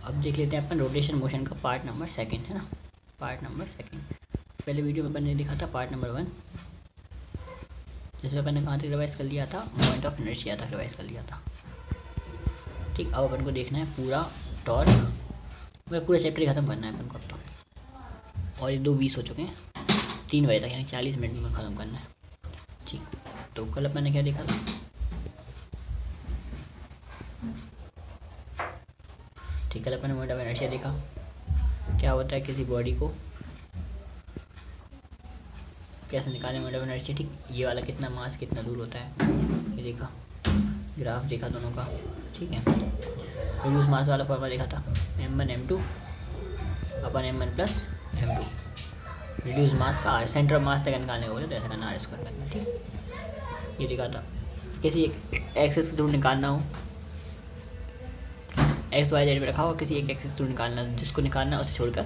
अब देख लेते हैं अपन रोटेशन मोशन का पार्ट नंबर सेकंड, है ना, पार्ट नंबर सेकंड। पहले वीडियो में अपन ने देखा था पार्ट नंबर 1, जिसमें अपन ने कहाँ तक रिवाइज कर लिया था, मोमेंट ऑफ इनर्शिया तक रिवाइज कर लिया था। ठीक, अब अपन को देखना है पूरा टॉर्क, पूरा चैप्टर ही खत्म करना है अपन को अब तो। और ये 2:20 हो चुके हैं, 3 बजे तक, यानी 40 मिनट में ख़त्म करना है। ठीक, तो कल अपन ने क्या देखा था, ठीक, कल अपन ने मोमेंट ऑफ इनर्शिया देखा। क्या होता है किसी बॉडी को कैसे निकालें मोमेंट ऑफ इनर्शिया। ठीक, ये वाला कितना मास कितना दूर होता है, ये देखा, ग्राफ देखा दोनों का। ठीक है, रिड्यूस मास वाला फॉर्मूला देखा था, m1 m2 अपन m1 plus m2। Reduce mass का सेंटर ऑफ मास तक निकालने को बोले तो ऐसा करना, r स्क्वायर करना। ठीक, ये देखा था किसी एक एक्सिस के थ्रू निकालना हो, एक्स वाई जेड में रखा हो, किसी एक एक्सिस थ्रू निकालना, जिसको निकालना उसे छोड़कर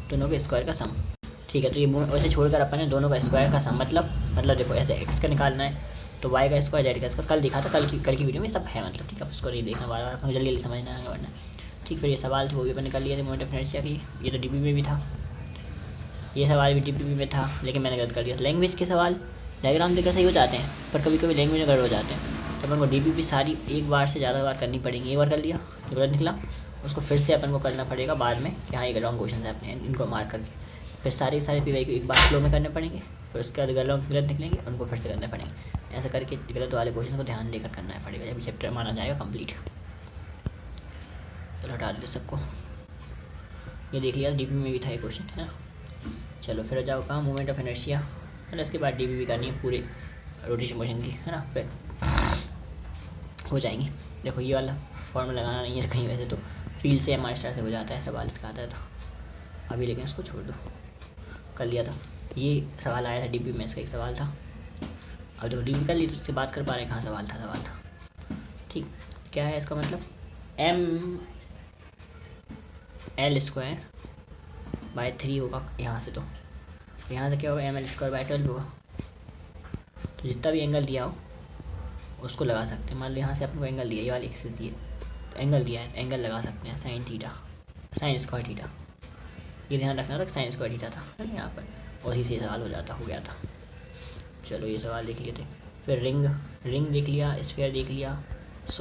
दोनों के स्क्वायर का सम। ठीक है, तो ये वैसे छोड़कर अपन ने दोनों का स्क्वायर का सम, मतलब देखो ऐसे एक्स का निकालना है तो वाई का स्क्वायर जेड का स्क्वायर, कल दिखा था, कल की वीडियो में सब है, मतलब ठीक है, उसको नहीं देखना बार बार, अपने जल्दी जल्दी समझना है वरना। ठीक, फिर ये सवाल थे वो भी अपन निकाल लिए थे मोमेंट ऑफ इनर्शिया की, ये तो डीपी में भी था, ये सवाल भी डीपी में था, लेकिन मैंने गलत कर दिया। लैंग्वेज के सवाल डायग्राम देखकर सही हो जाते हैं, पर कभी कभी लैंग्वेज में गड़बड़ हो जाते हैं, तो अपन को डीपी सारी एक बार से ज़्यादा बार करनी पड़ेंगी। एक बार कर लिया, जो गलत निकला उसको फिर से अपन को करना पड़ेगा बाद में कि हाँ ये रॉन्ग क्वेश्चन है, अपने इनको मार्क करके फिर सारे पीवाई को एक बार फ्लो में करने पड़ेंगे, फिर उसके बाद गलत निकलेंगे उनको फिर से करने पड़ेंगे। ऐसा करके गलत वाले क्वेश्चन को ध्यान देकर करना पड़ेगा जब चैप्टर माना जाएगा कंप्लीट। चलो हटा दीजिए सबको, ये देख लिया डीपी में भी था ये क्वेश्चन, है ना। चलो फिर जाओ कहाँ, मोमेंट ऑफ इनर्शिया, मतलब इसके बाद डीपी भी करनी है पूरे रोटेशन मोशन की, है ना, फिर हो जाएंगी। देखो ये वाला फॉर्मूला लगाना नहीं है कहीं, वैसे तो फील्ड से एम स्टार से हो जाता है सवाल इसका आता है तो अभी, लेकिन इसको छोड़ दो, कर लिया था। ये सवाल आया था डीपी में, इसका एक सवाल था, अब देखो डीपी कर ली तो उससे बात कर पा रहे हैं कहाँ सवाल था। ठीक, क्या है इसका मतलब, एम एल स्क्वायर बाय 3 होगा यहाँ से, तो यहाँ से क्या होगा, ml²/12 होगा। तो जितना भी एंगल दिया हो उसको लगा सकते हैं। मान लो यहाँ से अपन को एंगल दिया, ये वाली एक्सिस दी है तो एंगल दिया है, एंगल लगा सकते हैं sine theta, sine square theta, ये ध्यान रखना था कि साइन स्क्वायर थीटा था, है ना, यहाँ पर उसी से सवाल हो गया था। चलो ये सवाल देख लिए थे। फिर रिंग देख लिया, स्फीयर देख लिया,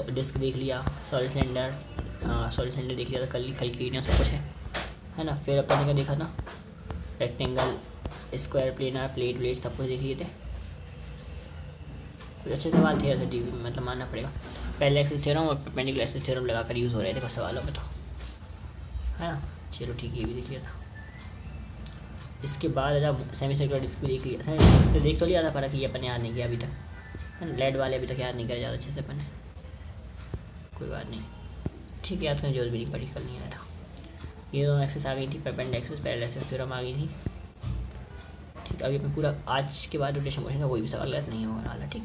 डिस्क देख लिया, सॉलिड सिलेंडर देख लिया था, कल की वीडियो सब कुछ है ना। फिर अपन ने क्या देखा था, रेक्टेंगल, स्क्वायर, प्लेनार, प्लेट सब कुछ देख लिए थे। कुछ अच्छे सवाल थे ऐसे डीपी में, मतलब मानना पड़ेगा। पहले एक्सिस थ्योरम और परपेंडिकुलर एक्सिस थ्योरम लगाकर यूज़ हो रहे थे कुछ सवालों में तो, है ना। चलो ठीक है, ये भी देख लिया था। इसके बाद जब सेमी सर्कुलर डिस्क भी देख लिया, सेमी डिस्क तो देख तो लिया था, पर कि ये अपन याद नहीं किया अभी तक, है ना। लेड वाले अभी तक याद नहीं करे ज़्यादा अच्छे से अपन ने, कोई बात नहीं, ठीक है, याद करने जरूर भी नहीं पड़ी, कल नहीं आया था। ये दोनों एक्सिस आ गई थी, perpendicular axis, parallel axis theorem आ गई थी। ठीक, अभी अपने पूरा आज के बाद रोटेशन मोशन का कोई भी सवाल गलत नहीं होने वाला। ठीक,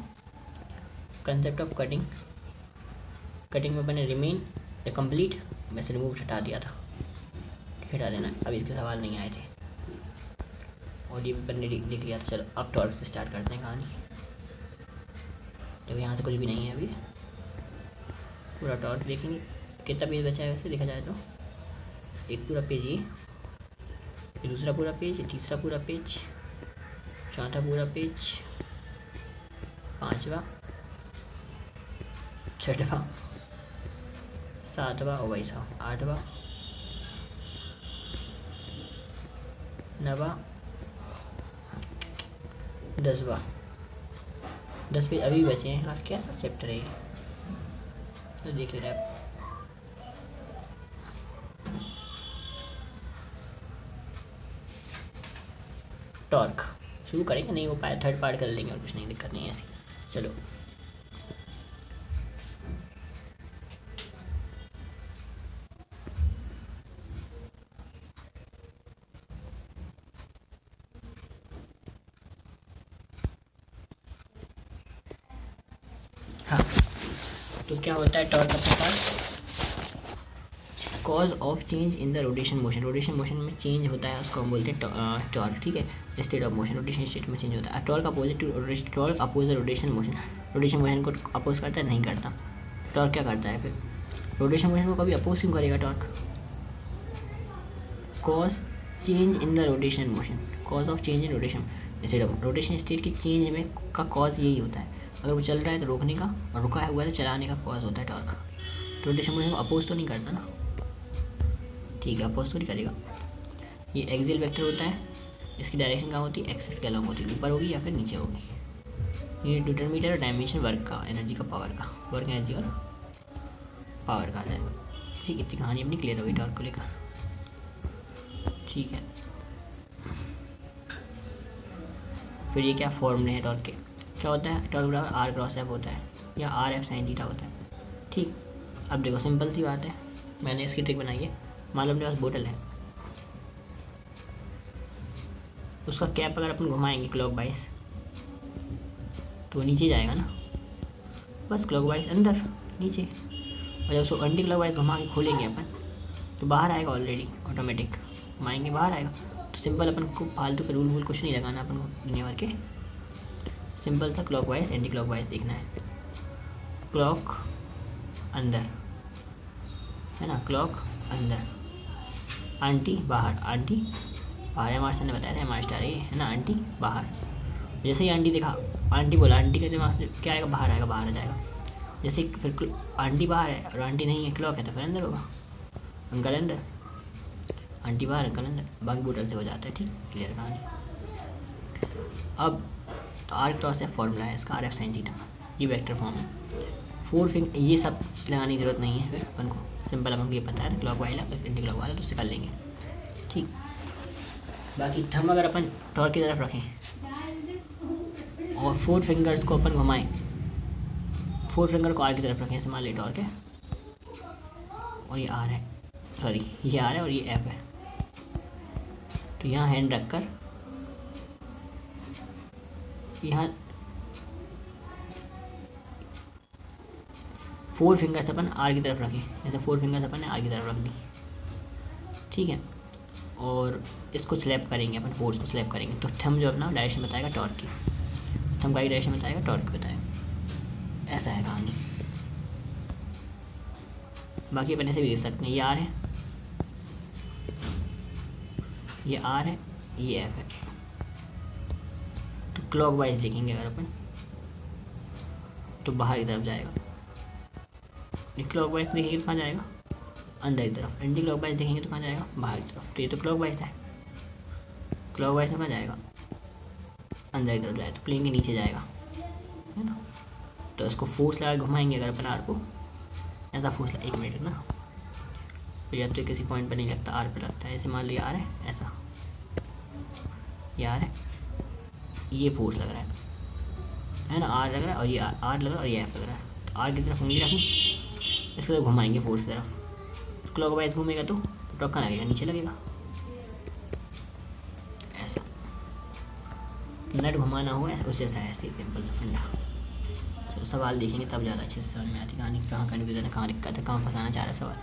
कंसेप्ट ऑफ कटिंग में मैंने रिमेन या कंप्लीट में से रिमूव हटा दिया था, हटा देना, अभी इसके सवाल नहीं आए थे और ये भी मैंने लिख लिया था। चलो अब टॉर्क से स्टार्ट करते हैं कहानी। देखो यहाँ से कुछ भी नहीं है अभी, पूरा टॉर्क देखेंगे। कितना पेज बचा है वैसे देखा जाए तो, एक पूरा पेज ये दूसरा पूरा पेज, तीसरा पूरा पेज, चौथा पूरा पेज, पांचवा, छठवा, सातवां और वही साहब आठवां, नवा, 10वां। 10 पेज अभी बचे हैं। हाँ, कैसा चैप्टर है ये, तो देख ले रहे हैं। टॉर्क शुरू करेंगे, नहीं हो पाया थर्ड पार्ट कर लेंगे और कुछ नहीं, दिक्कत नहीं है ऐसी। चलो हाँ, तो क्या होता है टॉर्क अपने पास, cause of change in the rotation motion में चेंज होता है, उसको हम बोलते हैं टॉर्क। ठीक है, state of motion, rotation state में चेंज होता है। टॉर्क अपोज रोटेशन मोशन को अपोज करता है, नहीं करता। टॉर्क क्या करता है फिर, रोटेशन मोशन को कभी अपोज क्यों करेगा torque? Cause change in the rotation motion, cause of change in rotation, जैसे रोटेशन स्टेट की चेंज में का कॉज यही होता है। अगर वो चल रहा है तो रोकने का, और रुका हुआ है तो चलाने का कॉज होता है टॉर्क। रोटेशन मोशन को अपोज तो नहीं करता ना, ठीक है, अपोज तो नहीं करेगा। ये एक्सियल वेक्टर होता है, इसकी डायरेक्शन कहाँ होती है? एक्सिस के अलॉन्ग होती है, ऊपर होगी या फिर नीचे होगी। ये डिटरमिनेटर और डायमेंशन वर्क का, एनर्जी का, पावर का, वर्क एनर्जी और पावर का आ जाएगा। ठीक, इतनी कहानी अपनी क्लियर होगी टॉर्क को लेकर। ठीक है, फिर ये क्या फॉर्मूले हैं टॉर्क के? क्या होता है? टॉर्क बराबर आर क्रॉस एफ होता है, या आर एफ साइन थीटा होता है। ठीक, अब देखो सिंपल सी बात है, मैंने इसकी ट्रिक बनाई है। मान लो अपने पास बोतल है, उसका कैप अगर अपन घुमाएंगे क्लॉकवाइज तो नीचे जाएगा ना, बस क्लॉकवाइज अंदर नीचे, और जब उसको एंटी क्लॉकवाइज घुमा के खोलेंगे अपन तो बाहर आएगा, ऑलरेडी ऑटोमेटिक घुमाएंगे बाहर आएगा। तो सिंपल अपन को फालतू के रूल वूल कुछ नहीं लगाना अपन को दुनिया भर के, सिंपल सा क्लॉकवाइज एंटी क्लॉकवाइज देखना है। क्लॉक अंदर है ना, क्लॉक अंदर, आंटी बाहर, आंटी बाहर, हमारे सर ने बताया था, हमारे स्टार ये है ना, आंटी बाहर। जैसे ही आंटी देखा, आंटी बोला, आंटी के दिमाग से क्या आएगा? बाहर आएगा, बाहर आ जाएगा। जैसे फिर आंटी बाहर है और आंटी नहीं है, क्लॉक है, तो फिर अंदर होगा, अंकल अंदर, आंटी बाहर, अंकल अंदर, बाकी बोतल से हो जाता है। ठीक, क्लियर कहानी। अब आर क्रॉस एफ फॉर्मूला है इसका, आर एफ साइन थीटा, ये वेक्टर फॉर्म है। 4 फिंगर, ये सब लगाने की जरूरत नहीं है फिर अपन को, सिंपल अपन को ये पता है क्लॉक वाइज है, एंटी क्लॉक वाला, तो उससे कर लेंगे। ठीक, बाकी थंब अगर अपन टॉर्क की तरफ रखें और 4 फिंगर्स को अपन घुमाएं, 4 फिंगर को आर की तरफ रखें, ऐसे मान लिया टॉर्क है और ये आर है, सॉरी ये आर है और ये एफ है। तो यहाँ हैंड रखकर यहाँ 4 फिंगर्स अपन आर की तरफ रखें, जैसे 4 फिंगर्स अपन ने आर की तरफ रख दी। ठीक है, और इसको स्लैप करेंगे अपन, फोर्स को स्लैप करेंगे, तो थंब जो अपना डायरेक्शन बताएगा टॉर्क की, थंब का ही डायरेक्शन बताएगा, टॉर्क की बताएगा। ऐसा है कहानी। बाकी अपन ऐसे भी देख सकते हैं, ये आर है, ये आर है, ये एफ है। तो क्लॉकवाइज देखेंगे अगर अपन तो बाहर की तरफ जाएगा, क्लॉकवाइज देखेंगे तो कहाँ जाएगा? अंदर की तरफ। एंटी क्लॉकवाइज देखेंगे तो कहाँ जाएगा? बाहर की तरफ। तो ये तो क्लॉकवाइज है, क्लॉकवाइज में कहाँ जाएगा? अंदर की तरफ जाएगा, तो प्लेन के नीचे जाएगा, है ना। तो इसको फोर्स लगा घुमाएंगे अगर अपन आर को, ऐसा फोर्स लगा, 1 मिनट ना, तो या तो किसी पॉइंट पर नहीं लगता, आर पे लगता है। ऐसे मान लिया आर है, ऐसा ये आर है, ये फोर्स लग रहा है ना, आर लग रहा है और ये आर लग रहा है और ये एफ लग रहा है। तो आर की तरफ उंगली रखी, इसके तरफ घुमाएंगे फोर्स की तरफ, क्लॉकवाइज घूमेगा तो टॉर्क कहाँ लगेगा? नीचे लगेगा, ऐसा नट घुमाना हो ऐसा, उस जैसा है, ऐसे सिंपल सा फंडा। चलो सवाल देखेंगे तब ज़्यादा अच्छे से समझ में आती कहानी, कहाँ कन्फ्यूजन है, कहाँ दिक्कत है, कहाँ फंसाना चाह रहा है सवाल।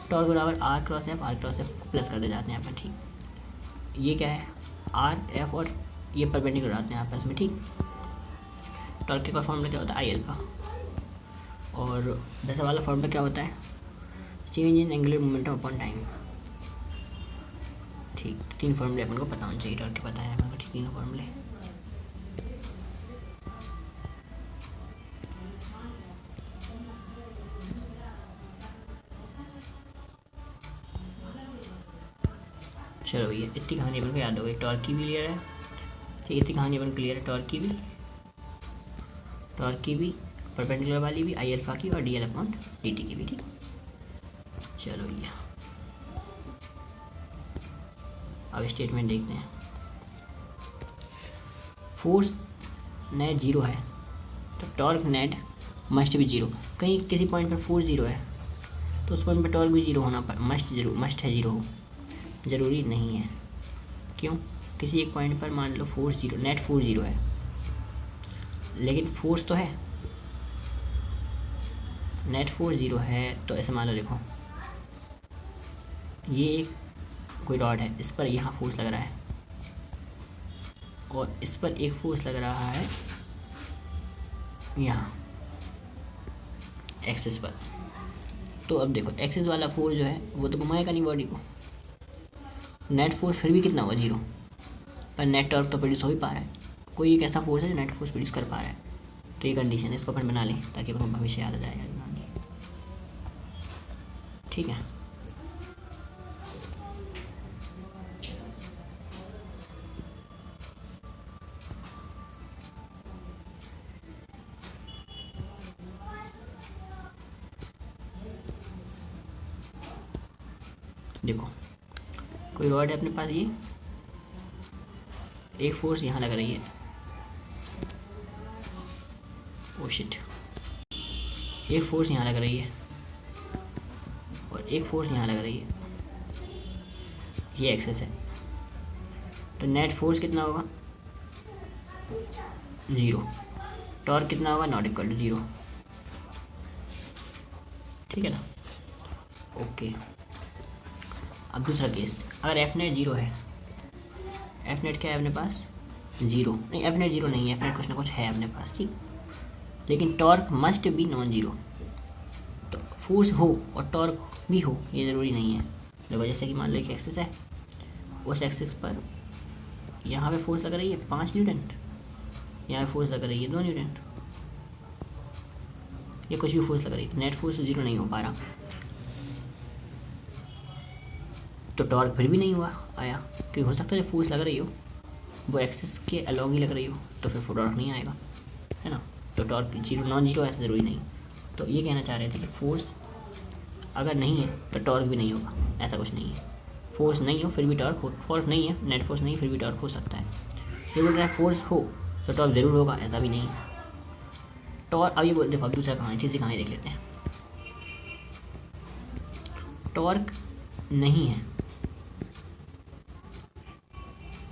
टॉर्क बराबर R cross F, R cross F plus करते जाते हैं अपन। ठीक, ये क्या है? आर एफ और ये परपेंडिकुलर आते हैं आपस में। ठीक, टॉर्क का फॉर्मूला क्या होता है? आई अल्फा। और 10 वाला फॉर्मूला क्या होता है? Change in angular momentum upon time. ठीक, 3 फॉर्मूले अपन को पता होना चाहिए, टॉर्क के पता है अपन को। ठीक, 3 फॉर्मूले। चलो ये इतनी कहानी अपन को याद हो गई, टॉर्क की भी क्लियर है। ठीक, इतनी कहानी अपन क्लियर है, टॉर्क की भी, परपेंडिकुलर वाली भी, आई अल्फा की, और D L upon D T की भी। ठीक, चलो ये अब स्टेटमेंट देखते हैं। फोर्स नेट 0 है तो टॉर्क नेट मस्ट भी 0। कहीं किसी पॉइंट पर फोर्स 0 है तो उस पॉइंट पर टॉर्क भी 0 होना मस्ट है 0 हो, ज़रूरी नहीं है। क्यों? किसी एक पॉइंट पर मान लो फोर्स 0, नेट फोर्स 0 है, लेकिन फोर्स तो है, नेट फोर्स 0 है। तो ऐसे मान लो, देखो ये एक कोई रॉड है, इस पर यहाँ फोर्स लग रहा है और इस पर एक फोर्स लग रहा है यहाँ एक्सिस पर। तो अब देखो एक्सिस वाला फोर्स जो है वो तो घुमाएगा नहीं बॉडी को, नेट फोर्स फिर भी कितना होगा 0, पर नेट टॉर्क तो प्रोड्यूस हो ही पा रहा है। कोई एक ऐसा फोर्स है जो नेट फोर्स प्रोड्यूस कर पा रहा है। तो ये कंडीशन है, इसको अपन बना लें ताकि अपन को भविष्य याद आ जाएगा। ठीक है, देखो कोई रॉड है अपने पास, ये एक फोर्स यहाँ लग रही है, ओ शिट, एक फोर्स यहाँ लग रही है और एक फोर्स यहाँ लग रही है, ये एक्सेस है। तो नेट फोर्स कितना होगा 0, टॉर्क कितना होगा नॉट इक्वल टू 0। ठीक है ना, ओके। अब दूसरा केस, अगर एफ नेट 0 है, एफ नेट क्या है अपने पास 0, नहीं एफ नेट 0 नहीं है, एफ नेट कुछ ना कुछ है अपने पास, ठीक, लेकिन torque must be non zero. तो फोर्स हो और टॉर्क भी हो ये ज़रूरी नहीं है। देखो जैसे कि मान लो एक एक्सिस है, उस एक्सिस पर यहाँ पे फोर्स लग रही है 5 न्यूटन, यहाँ पे फोर्स लग रही है 2 न्यूटन, ये कुछ भी फोर्स लग रही है, नेट फोर्स 0 नहीं हो पा रहा, तो टॉर्क फिर भी नहीं हुआ आया, क्योंकि हो सकता है जो फोर्स लग रही हो वो एक्सिस के अलॉन्ग ही लग रही हो, तो फिर टॉर्क नहीं आएगा, है ना। तो टॉर्क 0 नॉन जीरो ऐसा ज़रूरी नहीं। तो ये कहना चाह रहे थे कि फोर्स अगर नहीं है तो टॉर्क भी नहीं होगा, ऐसा कुछ नहीं है। फोर्स नहीं हो फिर भी टॉर्क हो, फोर्स नहीं है नेट फोर्स नहीं फिर भी टॉर्क हो सकता है। ये बोल रहा है फोर्स हो तो टॉर्क ज़रूर होगा, ऐसा भी नहीं है। टॉर्क अब ये बोल, देखो अब दूसरा कहानी, तीसरी कहानी देख लेते हैं। टॉर्क नहीं है,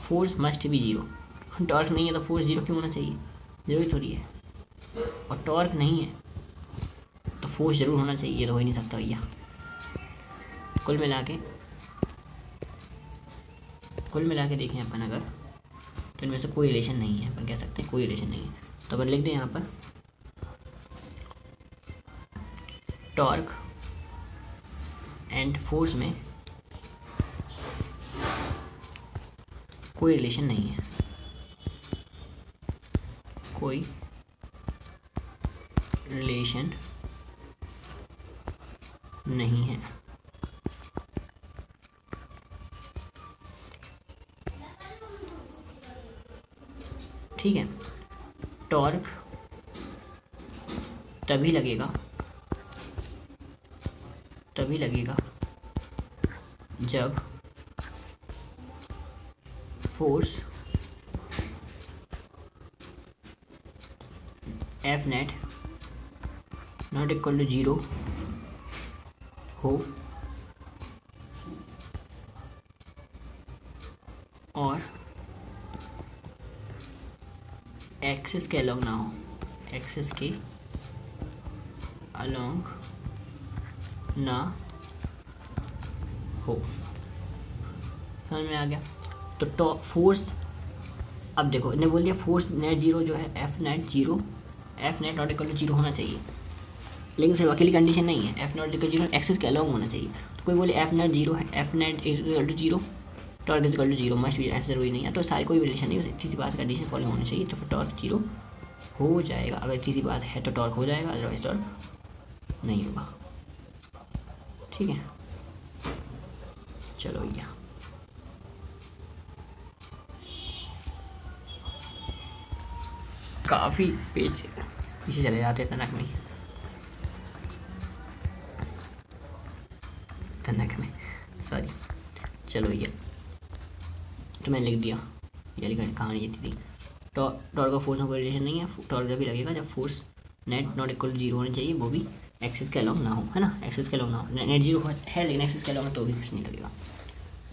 फोर्स मस्ट भी 0। टॉर्क नहीं है तो फोर्स 0 क्यों होना चाहिए, ज़रूरी थोड़ी है। और टॉर्क नहीं है तो फोर्स ज़रूर होना चाहिए, ये तो हो ही नहीं सकता भैया। कुल मिला के देखें अपन अगर, तो इनमें से कोई रिलेशन नहीं है, अपन कह सकते हैं कोई रिलेशन नहीं है। तो अपन लिख दें यहाँ पर टॉर्क एंड फोर्स में कोई रिलेशन नहीं है, कोई रिलेशन नहीं है। ठीक है, टॉर्क तभी लगेगा जब force F net not equal to 0 हो और एक्सिस के अलॉन्ग ना हो, एक्सिस के अलॉन्ग ना हो। समझ में आ गया। तो फोर्स, अब देखो इन्हें बोल दिया फोर्स नेट 0 जो है F net 0, F net not equal to 0 होना चाहिए, लेकिन सिर्फ अकेली कंडीशन नहीं है, एफ नॉट इक्वल 0 एक्सिस के अलॉन्ग होना चाहिए। तो कोई बोले एफ नेट 0 है, F net equal to 0, torque is equal to 0, must भी, ऐसा ज़रूरी नहीं है। तो सारी कोई रिलेशन नहीं, इसी बात कंडीशन फॉलो होनी चाहिए, तो फिर टॉर्क 0 हो जाएगा। अगर इसी बात है तो टॉर्क हो जाएगा, अदरवाइज टॉर्क नहीं होगा। ठीक है, चलो भैया काफ़ी पेज पीछे चले जाते हैं तनक में सॉरी। चलो भैया, तो मैंने लिख दिया, ये लिखा कहानी ये थी। टॉर्क का फोर्स में कोई रिलेशन नहीं है, टॉर्क जब भी लगेगा जब force net not equal to 0 होनी चाहिए, वो भी एक्सिस के अलॉन्ग ना हो, है ना। एक्सिस के अलॉन्ग ना हो, नेट 0 है लेकिन एक्सिस के अलॉन्ग है तो भी कुछ नहीं लगेगा,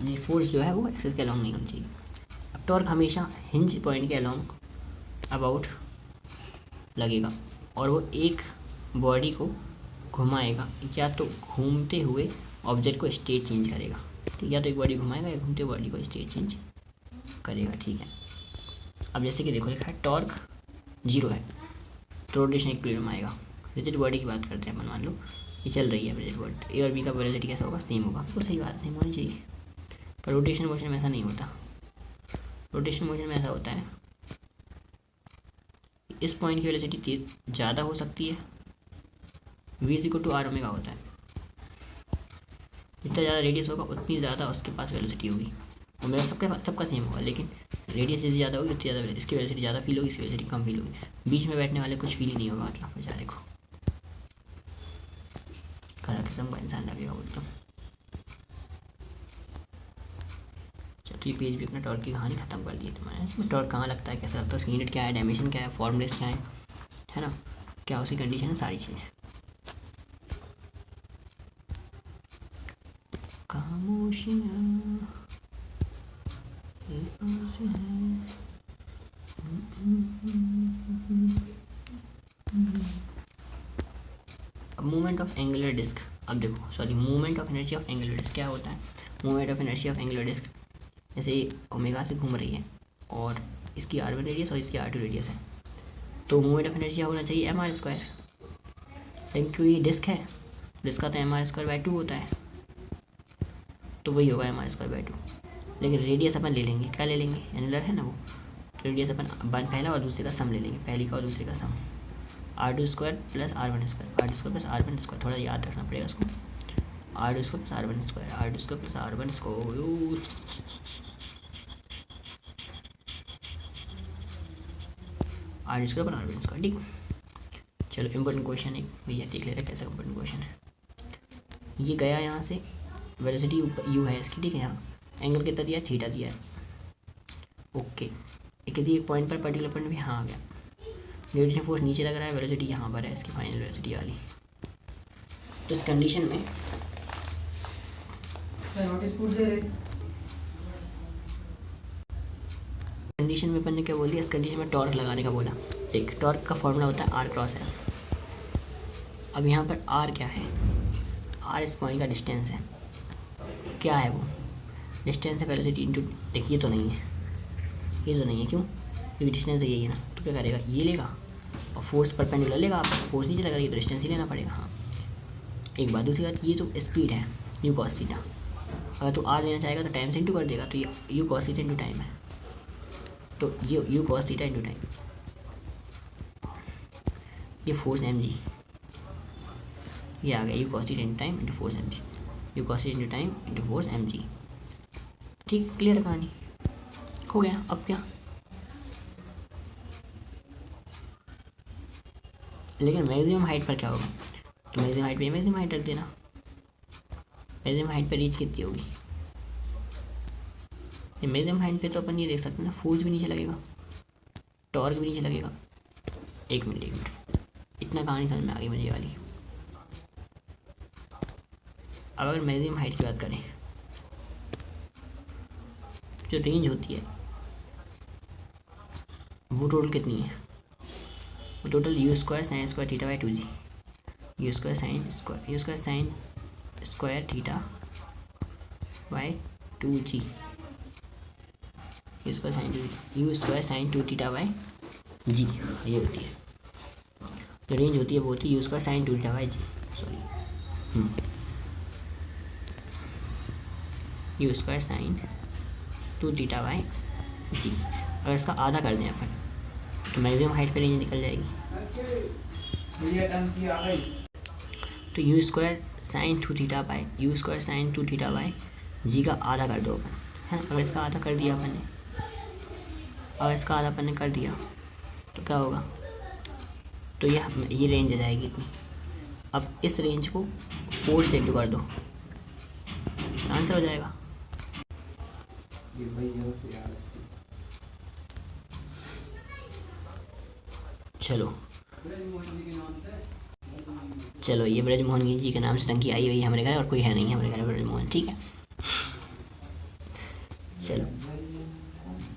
यानी फोर्स जो है वो एक्सिस के अलॉन्ग नहीं होनी चाहिए। अब टॉर्क हमेशा हिंज पॉइंट के अलॉन्ग अबाउट लगेगा और वो एक बॉडी को घुमाएगा, या तो घूमते हुए ऑब्जेक्ट को स्टेट चेंज करेगा, ठीक, या तो एक बॉडी घुमाएगा या घूमते बॉडी को स्टेट चेंज करेगा। ठीक है, अब जैसे कि देखो लिखा है टॉर्क 0 है तो रोटेशन इक्विलिब्रियम आएगा। रिजिड बॉडी की बात करते हैं अपन, मान लो ये चल रही है प्रेजेंट वर्ल्ड, ए और बी का वेलोसिटी कैसा होगा, सेम होगा। तो सही बात, सेम होनी चाहिए। पर रोटेशन मोशन में ऐसा नहीं होता। रोटेशन मोशन में ऐसा होता है इस पॉइंट की वेलोसिटी ज़्यादा हो सकती है, v=r ओमेगा होता है। जितना ज़्यादा रेडियस होगा उतनी ज़्यादा उसके पास वेलोसिटी होगी। ओमेगा सबके पास सबका सेम होगा, लेकिन रेडियस जितनी ज़्यादा होगी उतनी ज़्यादा इसकी वेलोसिटी ज़्यादा फील होगी, इसकी वेलोसिटी कम फील होगी। बीच में बैठने वाले कुछ फील ही नहीं होगा, मतलब बेचारे को खरा किस्म का इंसान लगेगा बोलता हूँ। तो ये पेज भी अपना टॉर्क की कहानी ख़त्म कर दी है तुम्हारे। इसमें टॉर्क कहाँ लगता है, कैसा लगता है, उसकी यूनिट क्या है, डायमेंशन क्या है, फॉर्मूलेस क्या है ना, क्या उसकी कंडीशन है, सारी चीज़ें। खामोशियाँ अब मूवमेंट ऑफ एंगुलर डिस्क, अब देखो sorry movement of inertia of angular disc क्या होता है। Movement of inertia of angular disc जैसे ओमेगा से घूम रही है और इसकी r1 रेडियस और इसकी r2 रेडियस है, तो मूवमेंट ऑफ इनर्शिया होना चाहिए mr²। लेकिन क्योंकि ये डिस्क है, डिस्क का तो mr²/2 होता है, तो वही होगा mr²/2। लेकिन रेडियस अपन ले लेंगे, क्या ले लेंगे, एनुलर है ना वो, रेडियस अपन पहला और दूसरे का सम ले लेंगे, पहली का और दूसरे का सम, r2² + r1², r2² + r1², थोड़ा याद रखना पड़ेगा उसको, r2² + r1², r2² + r1², r2² + r1², ठीक। चलो इम्पोर्टेंट क्वेश्चन है भैया, देख ले रहे कैसा इम्पोर्टेंट क्वेश्चन है। ये गया यहाँ से, वेलोसिटी u है इसकी, ठीक है। यहाँ एंगल कितना दिया है, थीटा दिया है, ओके। किसी एक पॉइंट पर पर्टिकुलर पॉइंट भी यहाँ आ गया, ग्रेविटेशन फोर्स नीचे लग रहा है, वेलोसिटी यहाँ पर है इसकी फाइनल वेलोसिटी वाली। तो इस कंडीशन में अपन ने क्या बोल दिया, इस कंडीशन में टॉर्क लगाने का बोला। देख टॉर्क का फॉर्मूला होता है r×f। अब यहाँ पर r क्या है, r इस पॉइंट का डिस्टेंस है, क्या है वो डिस्टेंस है, वेलोसिटी इंटू, देख ये तो नहीं है, ये तो नहीं है, क्यों, क्योंकि डिस्टेंस यही है ना, तो क्या करेगा, ये लेगा और फोर्स परपेंडिकुलर लेगा, आप फोर्स नीचे लगा रही है तो डिस्टेंस ही लेना पड़ेगा। हाँ एक बात, दूसरी बात, ये जो स्पीड है u cos थीटा, अगर तो r लेना चाहेगा तो टाइम से इंटू कर देगा, तो ये u cos theta into time है, तो ये u cos theta into time, ये फोर्स mg, ये आ गया u cos theta into time into force mg, u cos theta into time into force mg, ठीक, क्लियर कहानी हो गया। अब क्या, लेकिन मैक्सिमम हाइट पर क्या होगा, तो मैक्सिमम हाइट पे मैक्सिमम हाइट रख देना, मैक्सिमम हाइट पर रीच कितनी होगी, मैक्सिमम हाइट पे तो अपन ये देख सकते हैं ना, फोर्स भी नीचे लगेगा, टॉर्क भी नीचे लगेगा। एक मिनट इतना कहानी समझ में आ गई मुझे वाली। अब अगर मैक्सिमम हाइट की बात करें, जो रेंज होती है वो टोटल कितनी है, वो total u² sin² θ/2g, u² sin² θ/2g, u² sin 2θ/g, ये होती है जो रेंज होती है, वो होती है u² sin 2θ/g, sorry u² sin 2θ/g। अगर इसका आधा कर दें अपन तो मैक्सिमम हाइट पे रेंज निकल जाएगी, तो u² sin 2θ/g का आधा कर दो अपन, है ना। अगर इसका आधा कर दिया अपन ने, अगर इसका आधा अपन ने कर दिया तो क्या होगा, तो ये रेंज आ जाएगी इतनी। अब इस रेंज को 4 से इंटू कर दो, आंसर हो जाएगा। चलो ये ब्रजमोहन जी के नाम से टंकी आई हुई है हमारे घर, और कोई है नहीं हमारे घर ब्रजमोहन, ठीक है। चलो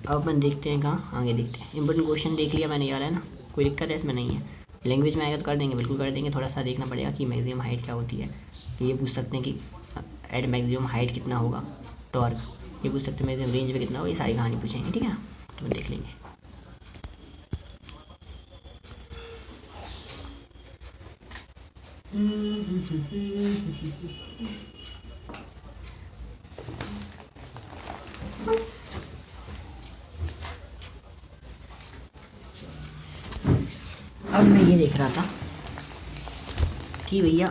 अब अपन देखते हैं कहाँ आगे, देखते हैं। इम्पोर्टेंट क्वेश्चन देख लिया मैंने, यार है ना, कोई दिक्कत है इसमें नहीं है। लैंग्वेज में आएगा तो कर देंगे, बिल्कुल कर देंगे। थोड़ा सा देखना पड़ेगा कि मैक्सिमम हाइट क्या होती है, तो ये पूछ सकते हैं कि एट मैक्सिमम हाइट कितना होगा टॉर्क, ये पूछ सकते हैं मैक्सिमम रेंज में कितना होगा, ये सारी कहानी पूछेंगे, ठीक है ना, तो देख लेंगे। अब मैं ये देख रहा था कि भैया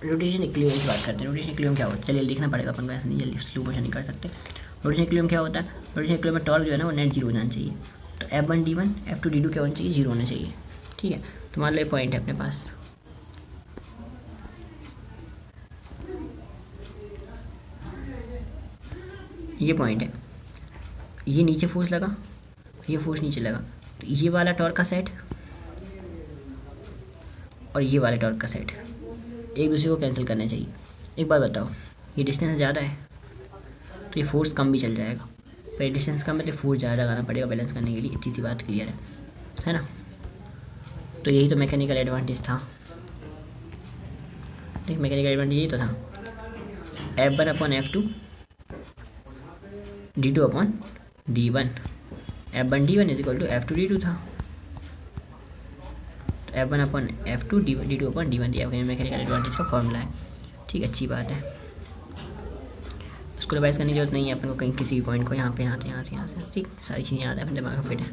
रोटेशन इक्विलिब्रियम की बात करते हैं। रोटेशन इक्विलिब्रियम क्या होता है, चलिए लिखना पड़ेगा अपन को, ऐसा नहीं जल्दी स्लो मोशन नहीं कर सकते। रोटेशन इक्विलिब्रियम क्या होता है, रोटेशन इक्विलिब्रियम में टॉर्क जो है ना वो नेट जीरो हो जाना चाहिए। तो F1D1 F2D2 क्या होना चाहिए, जीरो होना चाहिए। ठीक है, तो मान लो ये पॉइंट है अपने पास, ये पॉइंट है, ये नीचे फोर्स लगा, ये फोर्स नीचे लगा, तो ये वाला टॉर्क का सेट और ये वाले टॉर्क का सेट एक दूसरे को कैंसिल करने चाहिए। एक बात बताओ, ये डिस्टेंस ज़्यादा है तो ये फोर्स कम भी चल जाएगा, पर ये डिस्टेंस कम है तो फोर्स ज़्यादा लगाना पड़ेगा बैलेंस करने के लिए। इतनी सी बात क्लियर है ना। तो यही तो मैकेनिकल एडवांटेज था, ठीक, मैकेनिकल एडवांटेज यही तो था। F1/F2 D2/D1, F1D1 = F2D2 था। तो F1/F2 D2/D1 दिया मैकेनिकल एडवांटेज का फॉर्मूला है। ठीक, अच्छी बात है, उसको रिवाइज करने की जरूरत नहीं है अपन को, कहीं किसी भी पॉइंट को यहाँ पे यहाँ से ठीक सारी चीज़ें याद है, अपने दिमाग में फिट है।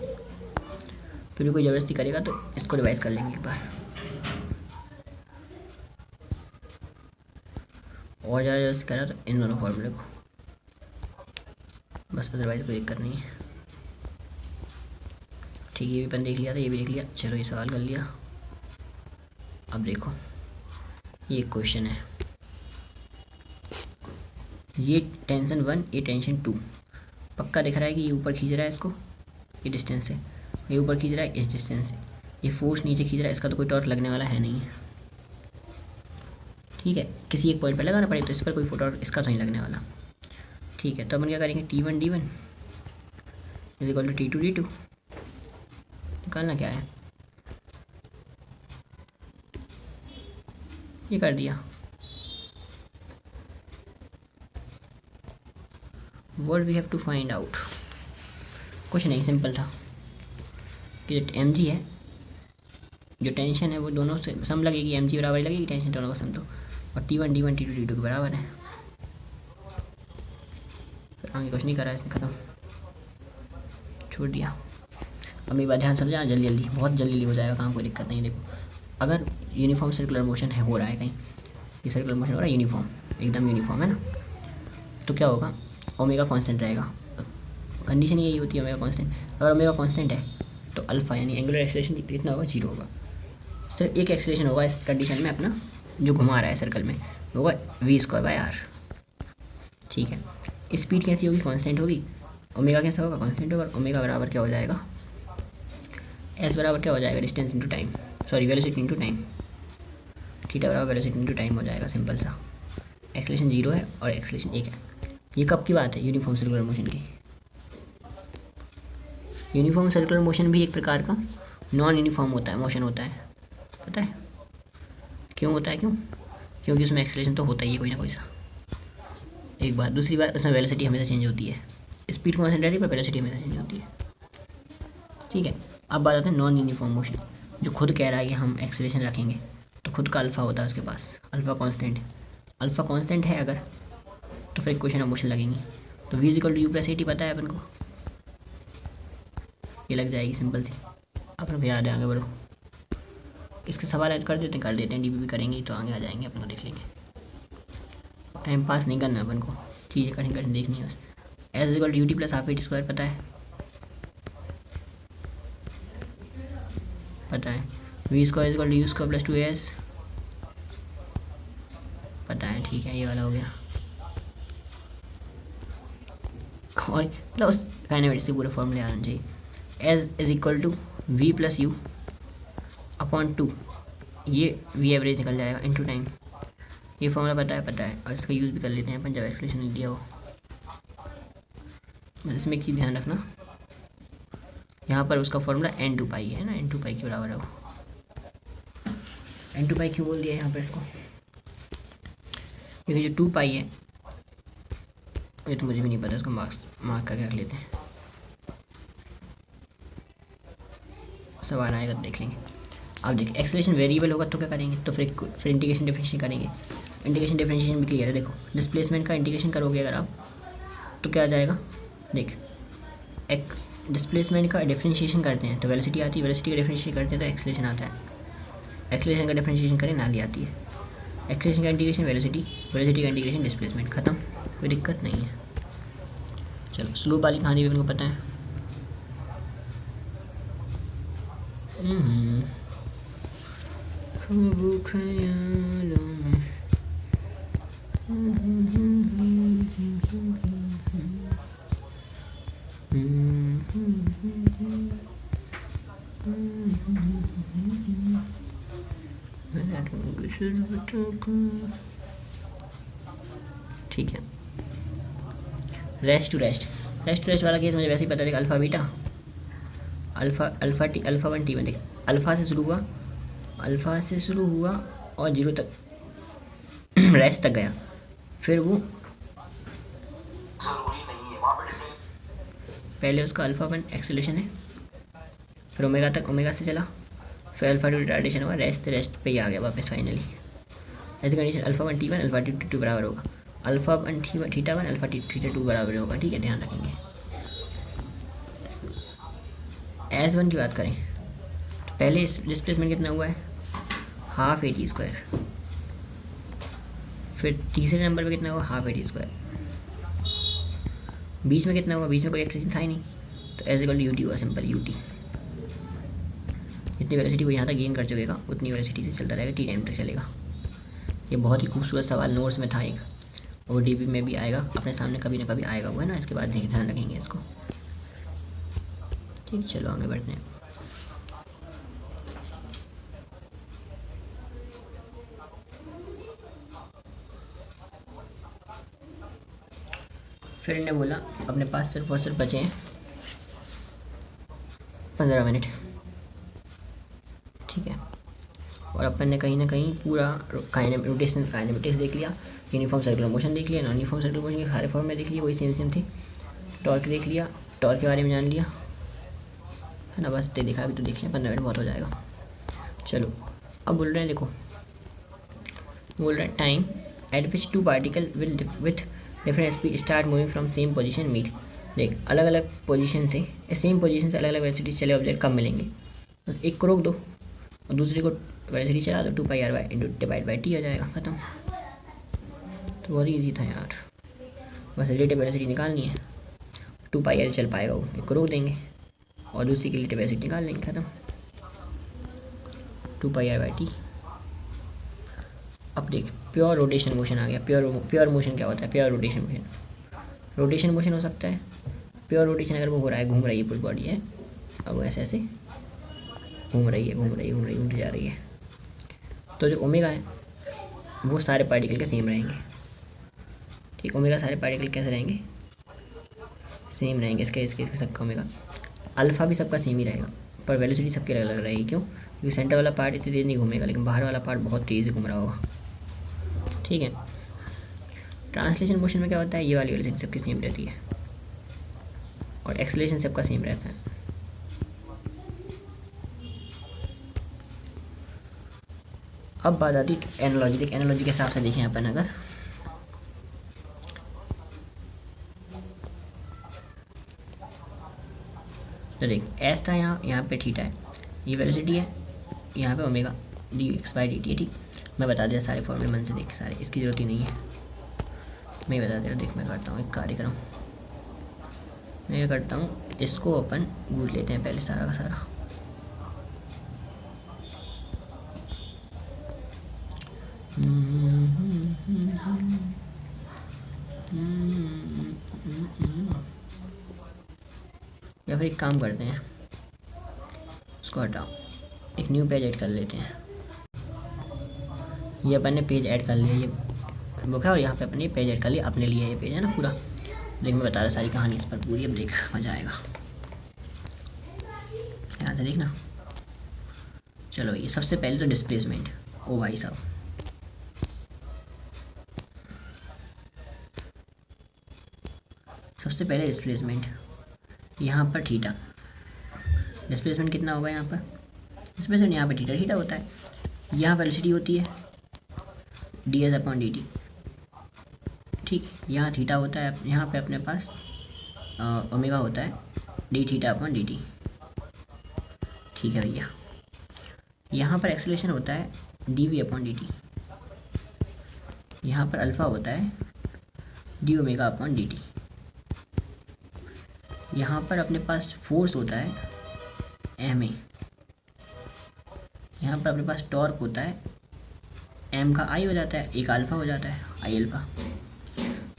फिर भी कोई ज़बरदस्ती करेगा तो इसको रिवाइज कर लेंगे एक बार, और ज़्यादा ज़बरदस्ती करा तो इन दोनों फॉर्मूले को, बस अदरवाइज कोई दिक्कत नहीं है। ठीक, ये भी अपन देख लिया था, ये भी देख लिया। चलो ये सवाल कर लिया। अब देखो ये क्वेश्चन है, ये टेंशन 1, ये टेंशन 2, पक्का दिख रहा है कि ये ऊपर खींच रहा है इसको, ये डिस्टेंस से, ये ऊपर खींच रहा है इस डिस्टेंस से, ये फोर्स नीचे खींच रहा है, इसका तो कोई टॉर्क लगने वाला है नहीं है। ठीक है, किसी एक पॉइंट पर लगाना पड़ेगा तो इस पर कोई टॉर्क इसका तो नहीं लगने वाला। ठीक है, तो अपन क्या करेंगे, T1D1 = T2D2 निकालना क्या है, ये कर दिया। What we have to find out, कुछ नहीं, सिंपल था कि जो mg है, जो टेंशन है वो दोनों से सम लगेगी, mg बराबर लगेगी टेंशन दोनों का सम, तो और T1D1 T2D2 के बराबर है। फिर आगे कुछ नहीं करा इसने, ख़त्म, छोड़ दिया। अब मेरी बात ध्यान समझा, जल्दी जल्दी बहुत जल्दी हो जाएगा काम, कोई दिक्कत नहीं। देखो, अगर यूनिफॉर्म सर्कुलर मोशन है, हो रहा है कहीं, ये सर्कुलर मोशन हो रहा है यूनिफॉर्म, एकदम यूनिफॉर्म है ना, तो क्या होगा, ओमेगा कांस्टेंट रहेगा। कंडीशन यही होती है ओमेगा कांस्टेंट। अगर ओमेगा कांस्टेंट है तो अल्फा यानी एंगुलर एक्सेलरेशन कितना होगा, जीरो होगा। सिर्फ एक एक्सेलरेशन होगा इस कंडीशन में अपना, जो घुमा रहा है सर्कल में, होगा v²/r। ठीक है, स्पीड कैसी होगी, कांस्टेंट होगी, ओमेगा कैसा होगा, कांस्टेंट होगा। ओमेगा बराबर क्या हो जाएगा, एस बराबर क्या हो जाएगा, distance into time, sorry velocity into time. Theta बराबर वेलोसिटी इंटू टाइम हो जाएगा, सिंपल सा। एक्सेलरेशन 0 है और एक्सेलरेशन 1 है। ये कब की बात है, यूनिफॉर्म सर्कुलर मोशन की। यूनिफॉर्म सर्कुलर मोशन भी एक प्रकार का नॉन यूनिफॉर्म होता है, मोशन होता है, पता है क्यों होता है, क्योंकि उसमें एक्सेलरेशन तो होता ही है कोई ना कोई सा। एक बात, दूसरी बात, उसमें वेलोसिटी हमेशा चेंज होती है, स्पीड कांस्टेंट रहती है पर वेलोसिटी हमेशा चेंज होती है। ठीक है, अब बात आते हैं नॉन यूनिफॉर्म मोशन, जो खुद कह रहा है कि हम एक्सेलरेशन रखेंगे, तो खुद का अल्फा होता है उसके पास, अल्फा कांस्टेंट। अल्फा कांस्टेंट है अगर, तो फिर इक्वेशन ऑफ मोशन लगेंगी। तो v = u+at पता है अपन को, ये लग जाएगी सिंपल सी, अपन को याद है। आगे बढ़ो, इसके सवाल ऐड कर देते हैं, डीबी करेंगे तो आगे आ जाएंगे, अपन को देख लेंगे। टाइम पास नहीं करना अपन को, चीज़ें कहीं देखनी है बस। s = ut + ½ पता है, पता है। v² = u² + 2as पता है, ठीक है, ये वाला हो गया। और मतलब उस काइनेमेटिक्स के पूरे फॉर्मूले आना चाहिए। s = v + u/2, ये v एवरेज निकल जाएगा इंटू टाइम। ये फॉर्मूला पता है और इसका यूज़ भी कर लेते हैं अपन जब एक्सेलरेशन नहीं दिया हो। बस इसमें की ध्यान रखना, यहाँ पर उसका फॉर्मूला n2π है ना, n2π के बराबर है वो। n2π क्यों बोल दिया यहाँ पर इसको, क्योंकि जो 2π है ये तो मुझे भी नहीं पता, इसको मार्क करके रख लेते हैं, सवाल आएगा तो देख लेंगे। अब देखिए एक्सेलरेशन वेरिएबल होगा तो क्या करेंगे, तो फिर इंटीग्रेशन डिफरेंशिएशन करेंगे। इंटीग्रेशन डिफरेंशिएशन भी क्लियर है। देखो डिस्प्लेसमेंट का इंटीग्रेशन करोगे अगर आप तो क्या आ जाएगा, देख एक डिस्प्लेसमेंट का डिफरेंशिएशन करते हैं तो वेलोसिटी आती है, वेलोसिटी का डिफरेंशिएशन करते हैं तो एक्सेलरेशन आता है, एक्सेलरेशन का डिफरेंशिएशन करें नाली आती है, एक्सेलरेशन का इंटीग्रेशन वेलोसिटी, वेलोसिटी का इंटीग्रेशन डिस्प्लेसमेंट, खत्म, कोई दिक्कत नहीं है। चलो स्लोप वाली कहानी भी उनको पता है। ठीक है, रेस्ट टू रेस्ट वाला केस मुझे वैसे ही पता है। Alpha beta alpha one T में देख अल्फ़ा से शुरू हुआ और 0 तक रेस्ट तक गया, फिर वो पहले उसका अल्फ़ा वन एक्सेलरेशन है, फिर ओमेगा तक, ओमेगा से चला, फिर अल्फ़ा टू रिटार्डेशन हुआ, रेस्ट पे ही आ गया वापस फाइनली। ऐसी condition alpha one T one alpha two बराबर होगा, alpha one theta one alpha theta two बराबर होगा। ठीक है, ध्यान रखेंगे। एस वन की बात करें तो पहले डिस्प्लेसमेंट कितना हुआ है, हाफ AT स्क्वायर, फिर तीसरे नंबर पे कितना हुआ, हाफ AT स्क्वायर, बीच में कितना हुआ, बीच में कोई एक्सेशन था ही नहीं तो एज इक्वल टू UT हुआ, सिंपल UT। जितनी वेलोसिटी वो यहाँ तक गेन कर चुकेगा उतनी वेलोसिटी से चलता रहेगा, T टाइम तक चलेगा। ये बहुत ही खूबसूरत सवाल नोट्स में था एक, और DB में भी आएगा अपने सामने, कभी ना कभी आएगा वो, है ना। इसके बाद देखिए ध्यान रखेंगे इसको। ठीक, चलो आगे बढ़ते हैं। फिर इन्हें बोला अपने पास सिर्फ और सिर्फ बचे हैं 15 मिनट। ठीक है, और अपन ने कहीं ना कहीं पूरा रोटेशनल काइनेमेटिक्स देख लिया, यूनिफॉर्म सर्कुलर मोशन देख लिया, नॉन यूनिफॉर्म सर्कुलर मोशन के सारे फॉर्म में देख लिया, वही सेम थे। टॉर्क देख लिया, टॉर्क के बारे में जान लिया, है ना। बस देखा अभी तो देख लिया, 15 मिनट बहुत हो जाएगा। चलो अब बोल रहे हैं, देखो बोल रहा है time at which two particle will with different speed start moving from same position meet. देख अलग अलग पोजीशन से, सेम पोजीशन से अलग अलग वेलोसिटी चले ऑब्जेक्ट कब मिलेंगे, बस एक को रोक दो और दूसरे को वेलोसिटी चला दो, 2πr/, into divide by T हो जाएगा, खत्म। तो बहुत ईजी था यार, बस रिलेटिव वेलोसिटी निकालनी है, 2πr चल पाएगा वो, एक को रोक देंगे और दूसरी की रिलेटिव वेलोसिटी निकाल लेंगे, खत्म, 2πr/t। अब देख प्योर रोटेशन मोशन आ गया। प्योर मोशन क्या होता है, प्योर रोटेशन मोशन हो सकता है। प्योर रोटेशन अगर वो हो रहा है, घूम रही है पूरी बॉडी है, अब वो ऐसे ऐसे घूम रही है, घूमती जा रही है, तो जो ओमेगा है वो सारे पार्टिकल के सेम रहेंगे। ठीक, ओमेगा सारे पार्टिकल कैसे रहेंगे, सेम रहेंगे। इसके सबका ओमेगा, अल्फ़ा भी सबका सेम ही रहेगा, पर वेलोसिटी सबकी अलग अलग रहेगी। क्यों, क्योंकि सेंटर वाला पार्ट इतनी तेज़ नहीं घूमेगा, लेकिन बाहर वाला पार्ट बहुत तेज़ घूम रहा होगा। ठीक है, ट्रांसलेशन मोशन में क्या होता है, ये वाली वेलोसिटी सबकी सेम रहती है और एक्सेलरेशन सबका सेम रहता है। अब बात आती है एनालॉजी। देख एनालॉजी के हिसाब से देखें अपन, अगर तो देख एस था यहाँ पे थीटा है, ये वेलोसिटी है, यहाँ पे ओमेगा dx/dt है। ठीक, मैं बता दिया सारे फॉर्मूले मन से, देख सारे, इसकी ज़रूरत ही नहीं है, मैं बता दे रहा हूँ। देख मैं करता हूँ एक कार्यक्रम, मैं ये करता हूँ, इसको अपन गूंथ लेते हैं पहले सारा का सारा। या फिर एक काम करते हैं, उसको हटाओ, एक न्यू पेज ऐड कर लेते हैं। ये अपन ने पेज ऐड कर लिया, ये बुक है, और यहाँ पे अपन ने पेज ऐड कर लिया अपने लिए, ये पेज है ना पूरा। देख मैं बता रहा सारी कहानी इस पर पूरी, अब देख मज़ा आएगा, यहाँ से देखना। चलो ये सबसे पहले तो डिस्प्लेसमेंट, ओ भाई साहब, सबसे पहले डिस्प्लेसमेंट यहाँ पर थीटा, डिस्प्लेसमेंट कितना होगा यहाँ पर, स्पेशल यहाँ पे थीटा थीटा होता है, यहाँ वेलोसिटी होती है ds/dt। ठीक, यहाँ थीटा होता है, यहाँ पे अपने पास ओमेगा होता है d(θ/dt)। ठीक है भैया, यहाँ पर एक्सेलरेशन होता है dv/dt, यहाँ पर अल्फ़ा होता है dω/dt, यहाँ पर अपने पास फोर्स होता है ma, यहाँ पर अपने पास टॉर्क होता है m का i हो जाता है, एक अल्फ़ा हो जाता है i अल्फ़ा।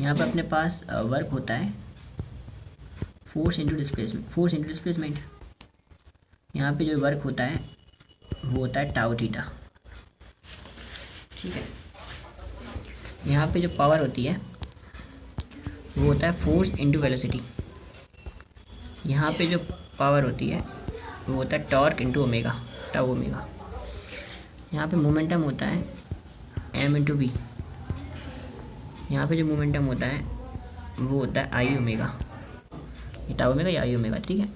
यहाँ पर अपने पास वर्क होता है फोर्स इंटू डिस्प्लेसमेंट, यहाँ पे जो वर्क होता है वो होता है टाउ थीटा। ठीक है, यहाँ पे जो पावर होती है वो होता है फोर्स इंटू वेलोसिटी, यहाँ पे जो पावर होती है वो होता है torque into omega, tau omega. यहाँ पे मोमेंटम होता है m इंटू वी, यहाँ पे जो मोमेंटम होता है वो होता है आई ओमेगा, ये टाउ ओमेगा या आई ओमेगा। ठीक है,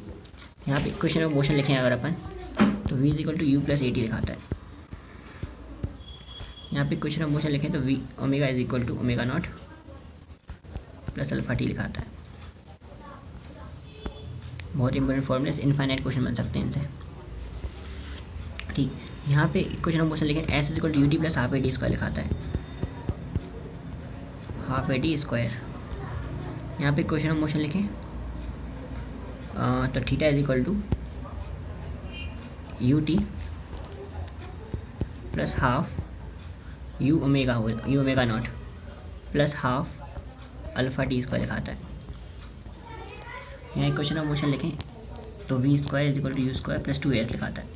यहाँ पे इक्वेशन ऑफ मोशन लिखें अगर अपन तो v = u+at दिखाता है। यहाँ पे इक्वेशन ऑफ मोशन लिखें तो v ओमेगा = ω0 + α t लिखाता है। बहुत इंपॉर्टेंट फॉर्मूले, इनफाइनाइट क्वेश्चन बन सकते हैं इनसे। ठीक, यहाँ पे इक्वेशन ऑफ मोशन लिखें s = ut + ½ लिखाता है, ½ a² यहाँ पे इक्वेशन ऑफ मोशन लिखें तो theta = ut + half u⍵0 + half α t² लिखाता है। यहाँ इक्वेशन ऑफ मोशन लिखें तो v² = u² + 2as लिखाता है।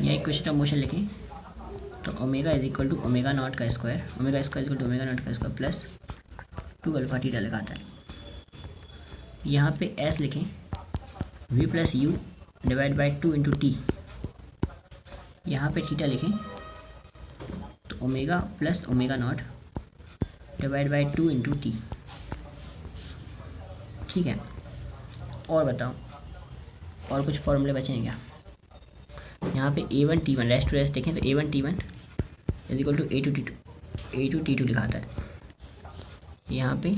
यहाँ इक्वेशन ऑफ मोशन लिखें तो ओमेगा = ω0 का स्क्वायर, ओमेगा स्क्वायर = ω0 का स्क्वायर प्लस 2 α θ लिखाता है। यहाँ पे s लिखें v + u / 2 × t, यहाँ पे थीटा लिखें तो ओमेगा + ω0 / 2 × t। ठीक है, और बताओ और कुछ फॉर्मूले बचे हैं क्या? यहाँ पे a1 t1 rest to rest देखें तो a1 t1 = a2 t2 लिखाता है। यहाँ पे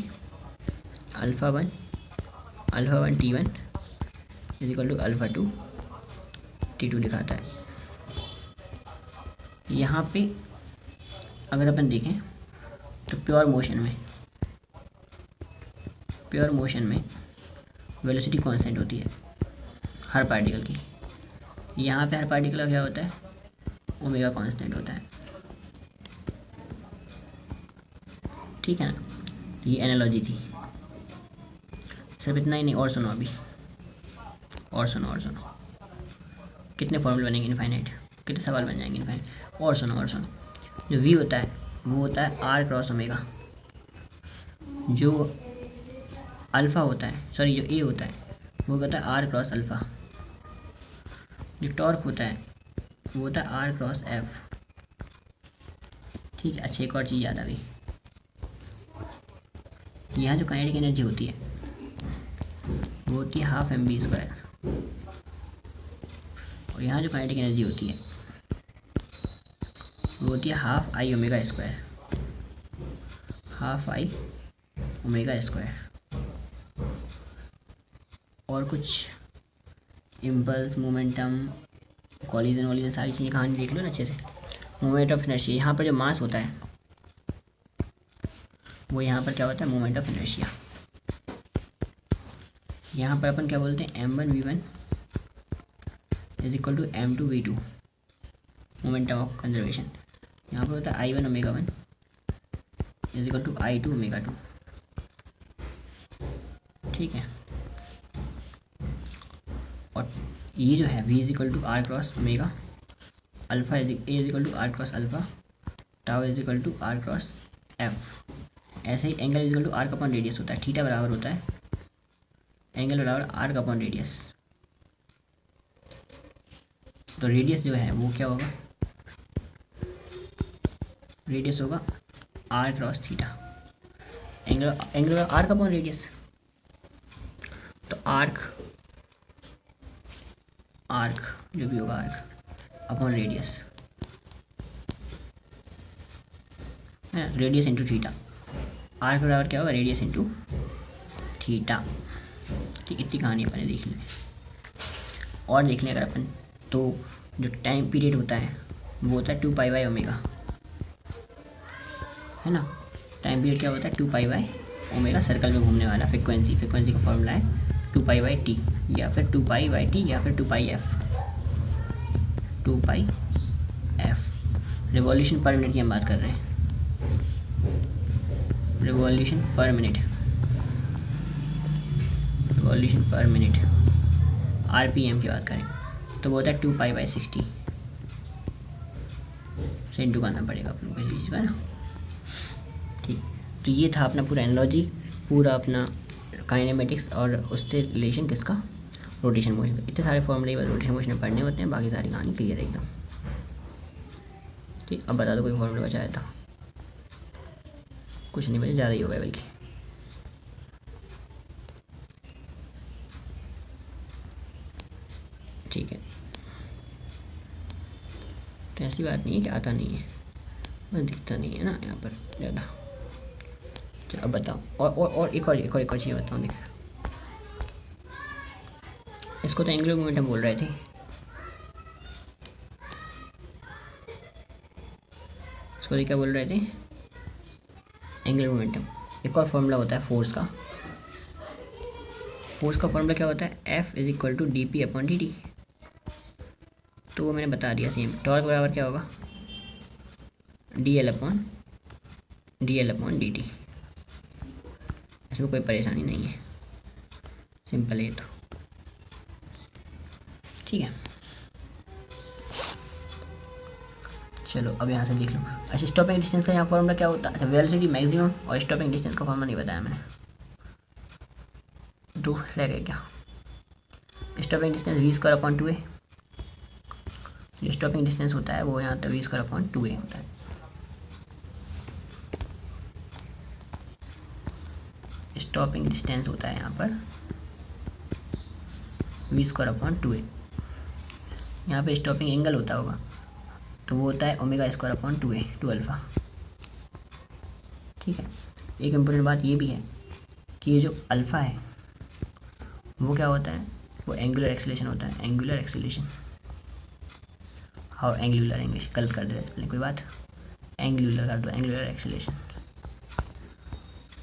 α1 t1 = α2 t2 लिखाता है। यहाँ पे अगर अपन देखें तो प्योर मोशन में वेलोसिटी कांस्टेंट होती है हर पार्टिकल की। यहाँ पे हर पार्टिकल का क्या होता है, ओमेगा कांस्टेंट होता है। ठीक है ना, तो ये एनालॉजी थी। सिर्फ इतना ही नहीं, और सुनो अभी, और सुनो कितने फॉर्मूले बनेंगे इनफाइनाइट, कितने सवाल बन जाएंगे इनफाइनाइट। और सुनो जो v होता है वो होता है r×ω, जो अल्फ़ा होता है, सॉरी जो a होता है वो होता है r×α, जो टॉर्क होता है वो होता है r×f। ठीक है, अच्छा एक और चीज़ याद आ गई, यहाँ जो काइनेटिक एनर्जी होती है वो होती है ½ mv², और यहाँ जो काइनेटिक एनर्जी होती है वो होती है ½ I⍵², ½ I⍵²। और कुछ इम्पल्स, मोमेंटम, कॉलिजन सारी चीज़ें कहानी देख लो ना अच्छे से। मोमेंट ऑफ इनर्शिया, यहाँ पर जो मास होता है वो यहाँ पर क्या होता है, मोमेंट ऑफ इनर्शिया। यहाँ पर अपन क्या बोलते हैं, m1v1 = m2v2 momentum of conservation. यहाँ पर होता है I1 ω1 = I2 ω2। ठीक है, और ये जो है v = r×ω, alpha a = r×α, tau r×f। ऐसे ही एंगल = r/रेडियस होता है, थीटा बराबर होता है एंगल बराबर r/रेडियस। तो रेडियस जो है वो क्या होगा, रेडियस होगा r×θ, एंगल r/रेडियस। तो आर्क आर्क, जो भी होगा आर्क अपॉन रेडियस है ना, रेडियस इंटू थीटा। आर्क बराबर क्या होगा, रेडियस इंटू थीटा। ठीक, इतनी कहानी अपन ने देख ली। और देख लें अगर अपन, तो जो टाइम पीरियड होता है वो होता है 2π/ω, है ना। टाइम पीरियड क्या होता है, 2π/ω, सर्कल में घूमने वाला। फ्रिक्वेंसी का फॉर्मूला है 2π/t या फिर 2π/t या फिर 2πf। रिवॉल्यूशन पर मिनट की हम बात कर रहे हैं, रिवॉल्यूशन पर मिनट, RPM की बात करें तो वो होता है 2π/60 से इंटू करना पड़ेगा अपन को किसी चीज़ का ना। ठीक, तो ये था अपना पूरा एनालॉजी, पूरा अपना काइनेमेटिक्स और उससे रिलेशन किसका, रोटेशन मोशन का। इतने सारे फॉर्मूले बस रोटेशन मोशन में पढ़ने होते हैं, बाकी सारी कहानी क्लियर है एकदम। ठीक, अब बता दो कोई फॉर्मूला बचाया था? कुछ नहीं बचा, ज़्यादा ही हो गया बल्कि। ठीक है, तो ऐसी बात नहीं है कि आता नहीं है, बस दिखता नहीं है ना यहाँ पर ज़्यादा। चलो अब बताओ, और एक और चीज़ बताऊँ। देख, इसको तो एंगुलर मोमेंटम बोल रहे थे, इसको क्या बोल रहे थे, एंगुलर मोमेंटम। एक और फॉर्मूला होता है फोर्स का। फोर्स का फॉर्मूला क्या होता है, F = dp/dt। तो वो मैंने बता दिया सेम। टॉर्क बराबर क्या होगा, dl/dt। इसमें कोई परेशानी नहीं है, सिंपल है तो। ठीक है, चलो अब यहाँ से देख लो। अच्छा, स्टॉपिंग डिस्टेंस का यहाँ फॉर्मूला क्या होता है, अच्छा वेलोसिटी मैक्सिमम और स्टॉपिंग डिस्टेंस का फॉर्मूला नहीं बताया मैंने, दो रह गए क्या। स्टॉपिंग डिस्टेंस v²/2a, जो स्टॉपिंग डिस्टेंस होता है वो यहाँ तक v²/2a होता है। स्टॉपिंग डिस्टेंस होता है यहाँ पर v²/2a। यहाँ पे स्टॉपिंग एंगल होता होगा तो वो होता है ω²/2a, 2α। ठीक है, एक इम्पोर्टेंट बात ये भी है कि ये जो अल्फ़ा है वो क्या होता है, वो एंगुलर एक्सेलेरेशन होता है। Angular acceleration, how angular English गलत कर दे रहा है स्पेलिंग, कोई बात, एंगुलर कर दो, एंगुलर एक्सेलेरेशन।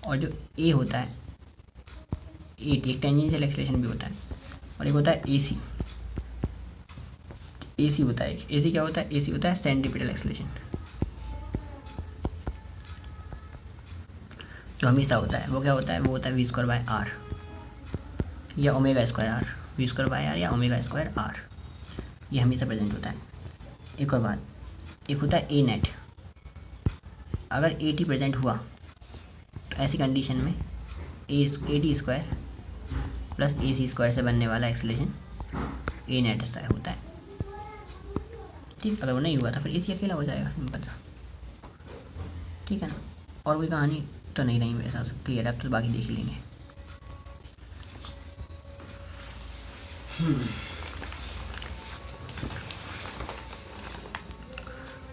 और जो ए होता है, एक टेंजेंशियल एक्सेलेरेशन भी होता है, और एक होता है AC होता है। AC क्या होता है, AC होता है सेंट्रीपिटल एक्सेलेरेशन, जो हमेशा होता है। वो क्या होता है, वो होता है v²/r या ω²r, v²/r या ω²r, ये हमेशा प्रेजेंट होता है। एक और बात, एक होता है A नेट। अगर AT प्रेजेंट हुआ तो ऐसी कंडीशन में AT² प्लस AC² से बनने वाला एक्सेलेरेशन A नेट होता है। ठीक, अगर वो नहीं हुआ तो फिर AC अकेला हो जाएगा, सिंपल सा। ठीक है ना, और कोई कहानी तो नहीं रही मेरे साथ, क्लियर है। अब तो बाकी देख ही लेंगे।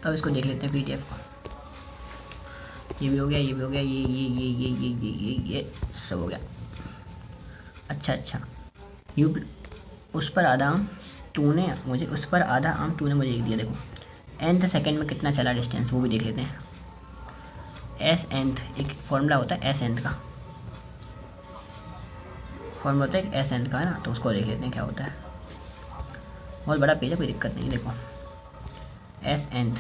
अब इसको देख लेते हैं PDF को। ये भी हो गया, ये भी हो गया, ये सब हो गया। अच्छा, उस पर आधा आम तूने मुझे एक दिया। देखो nth सेकंड में कितना चला डिस्टेंस, वो भी देख लेते हैं। S_nth, एक फॉर्मूला होता है S_nth का, फॉर्मूला होता है S_nth का, है ना। तो उसको देख लेते हैं क्या होता है। बहुत बड़ा पेज है, कोई दिक्कत नहीं। देखो S_nth,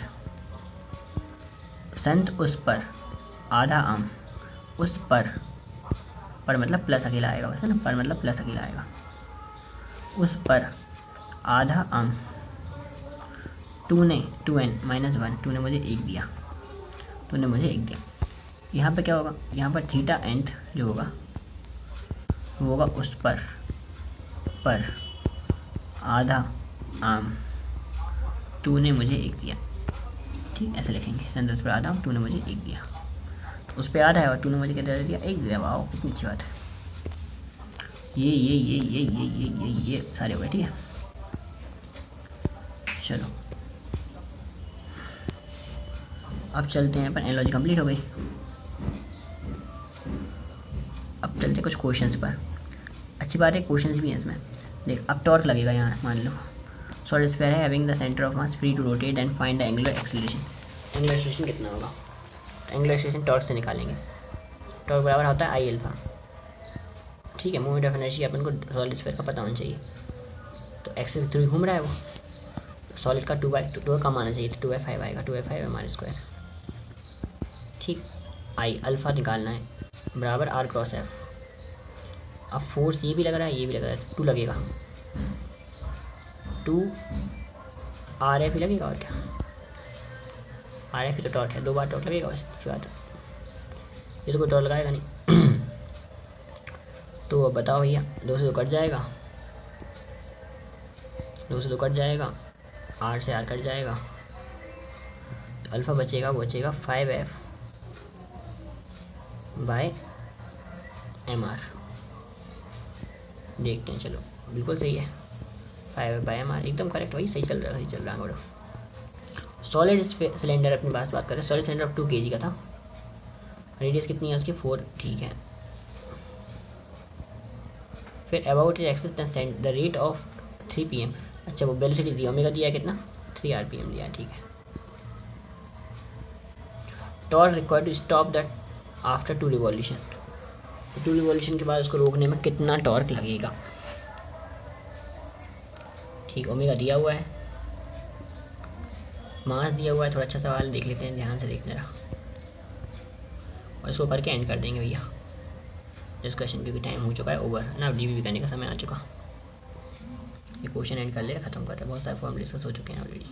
संत उस पर आधा आम, उस पर मतलब प्लस अकेला आएगा वैसे ना, पर मतलब प्लस अकेला आएगा। उस पर आधा आम तूने 2n-1 तूने मुझे एक दिया, यहाँ पे क्या होगा, यहाँ पर थीटा nth जो होगा वो होगा उस पर आधा आम तूने मुझे एक दिया। ठीक, ऐसे लिखेंगे, संत पर आधा आम तूने मुझे एक दिया। उस पर आधा है और तूने मुझे क्या दे दिया, एक दिया। वाह, कितनी अच्छी बात है। ये सारे हो गए। ठीक है, चलो अब चलते हैं, अपन एनालॉजी कंप्लीट हो गई। अब चलते हैं कुछ क्वेश्चंस पर। अच्छी बात है क्वेश्चंस भी हैं इसमें। देख अब टॉर्क लगेगा यहाँ, मान लो सॉलिड स्फीयर है having the centre of mass free to rotate and find the angular acceleration. Angular acceleration कितना होगा? एंगुलर एक्सीलरेशन टॉर्क से निकालेंगे। टॉर्क बराबर होता है आई अल्फा। ठीक है, मोमेंट ऑफ एनर्जी अपन को सॉलिड स्फीयर का पता होना चाहिए। तो एक्सिस के थ्रू घूम रहा है वो, सॉलिड का 2/2 कम आना चाहिए, तो 2/5 आएगा, 2/5 mr²। ठीक, आई अल्फ़ा निकालना है बराबर r क्रॉस एफ। अब फोर्स ये भी लग रहा है, ये भी लग रहा है, 2 लगेगा, 2 आर एफ ही लगेगा। और क्या, आर एफ ही तो टॉर्क है, 2 बार टॉर्क लगेगा, बस इसी बात है। ये तो कोई टॉर्क लगाएगा नहीं। तो अब बताओ भैया, 2 से 2 कट जाएगा, 2 से 2 कट जाएगा, आर से आर कट जाएगा, तो अल्फ़ा बचेगा, वो बचेगा 5f बाय mr। देखते हैं, चलो बिल्कुल सही है, 5f बाय mr एकदम करेक्ट, वही सही चल रहा है बड़ो। सॉलिड सिलेंडर अपनी बात करें, सॉलिड सिलेंडर अब 2 kg का था, रेडियस कितनी है उसकी 4, ठीक है। फिर about it axis the rate of 3 pm। अच्छा वो वेलोसिटी दिया, ओमेगा दिया है कितना, 3 rpm दिया है, ठीक है। Torque required to stop that after 2 revolution. 2 revolution के बाद उसको रोकने में कितना टॉर्क लगेगा? ठीक, ओमेगा दिया हुआ है, मास दिया हुआ है। थोड़ा अच्छा सवाल देख लेते हैं, ध्यान से देखते रहा, और इसको करके एंड कर देंगे भैया डिस्कशन, क्योंकि टाइम हो चुका है ओवर है ना, डीबीबी करने का समय आ चुका। ये क्वेश्चन एंड कर ले, ख़त्म करते हैं, बहुत सारे फॉर्म डिस्कस हो चुके हैं ऑलरेडी।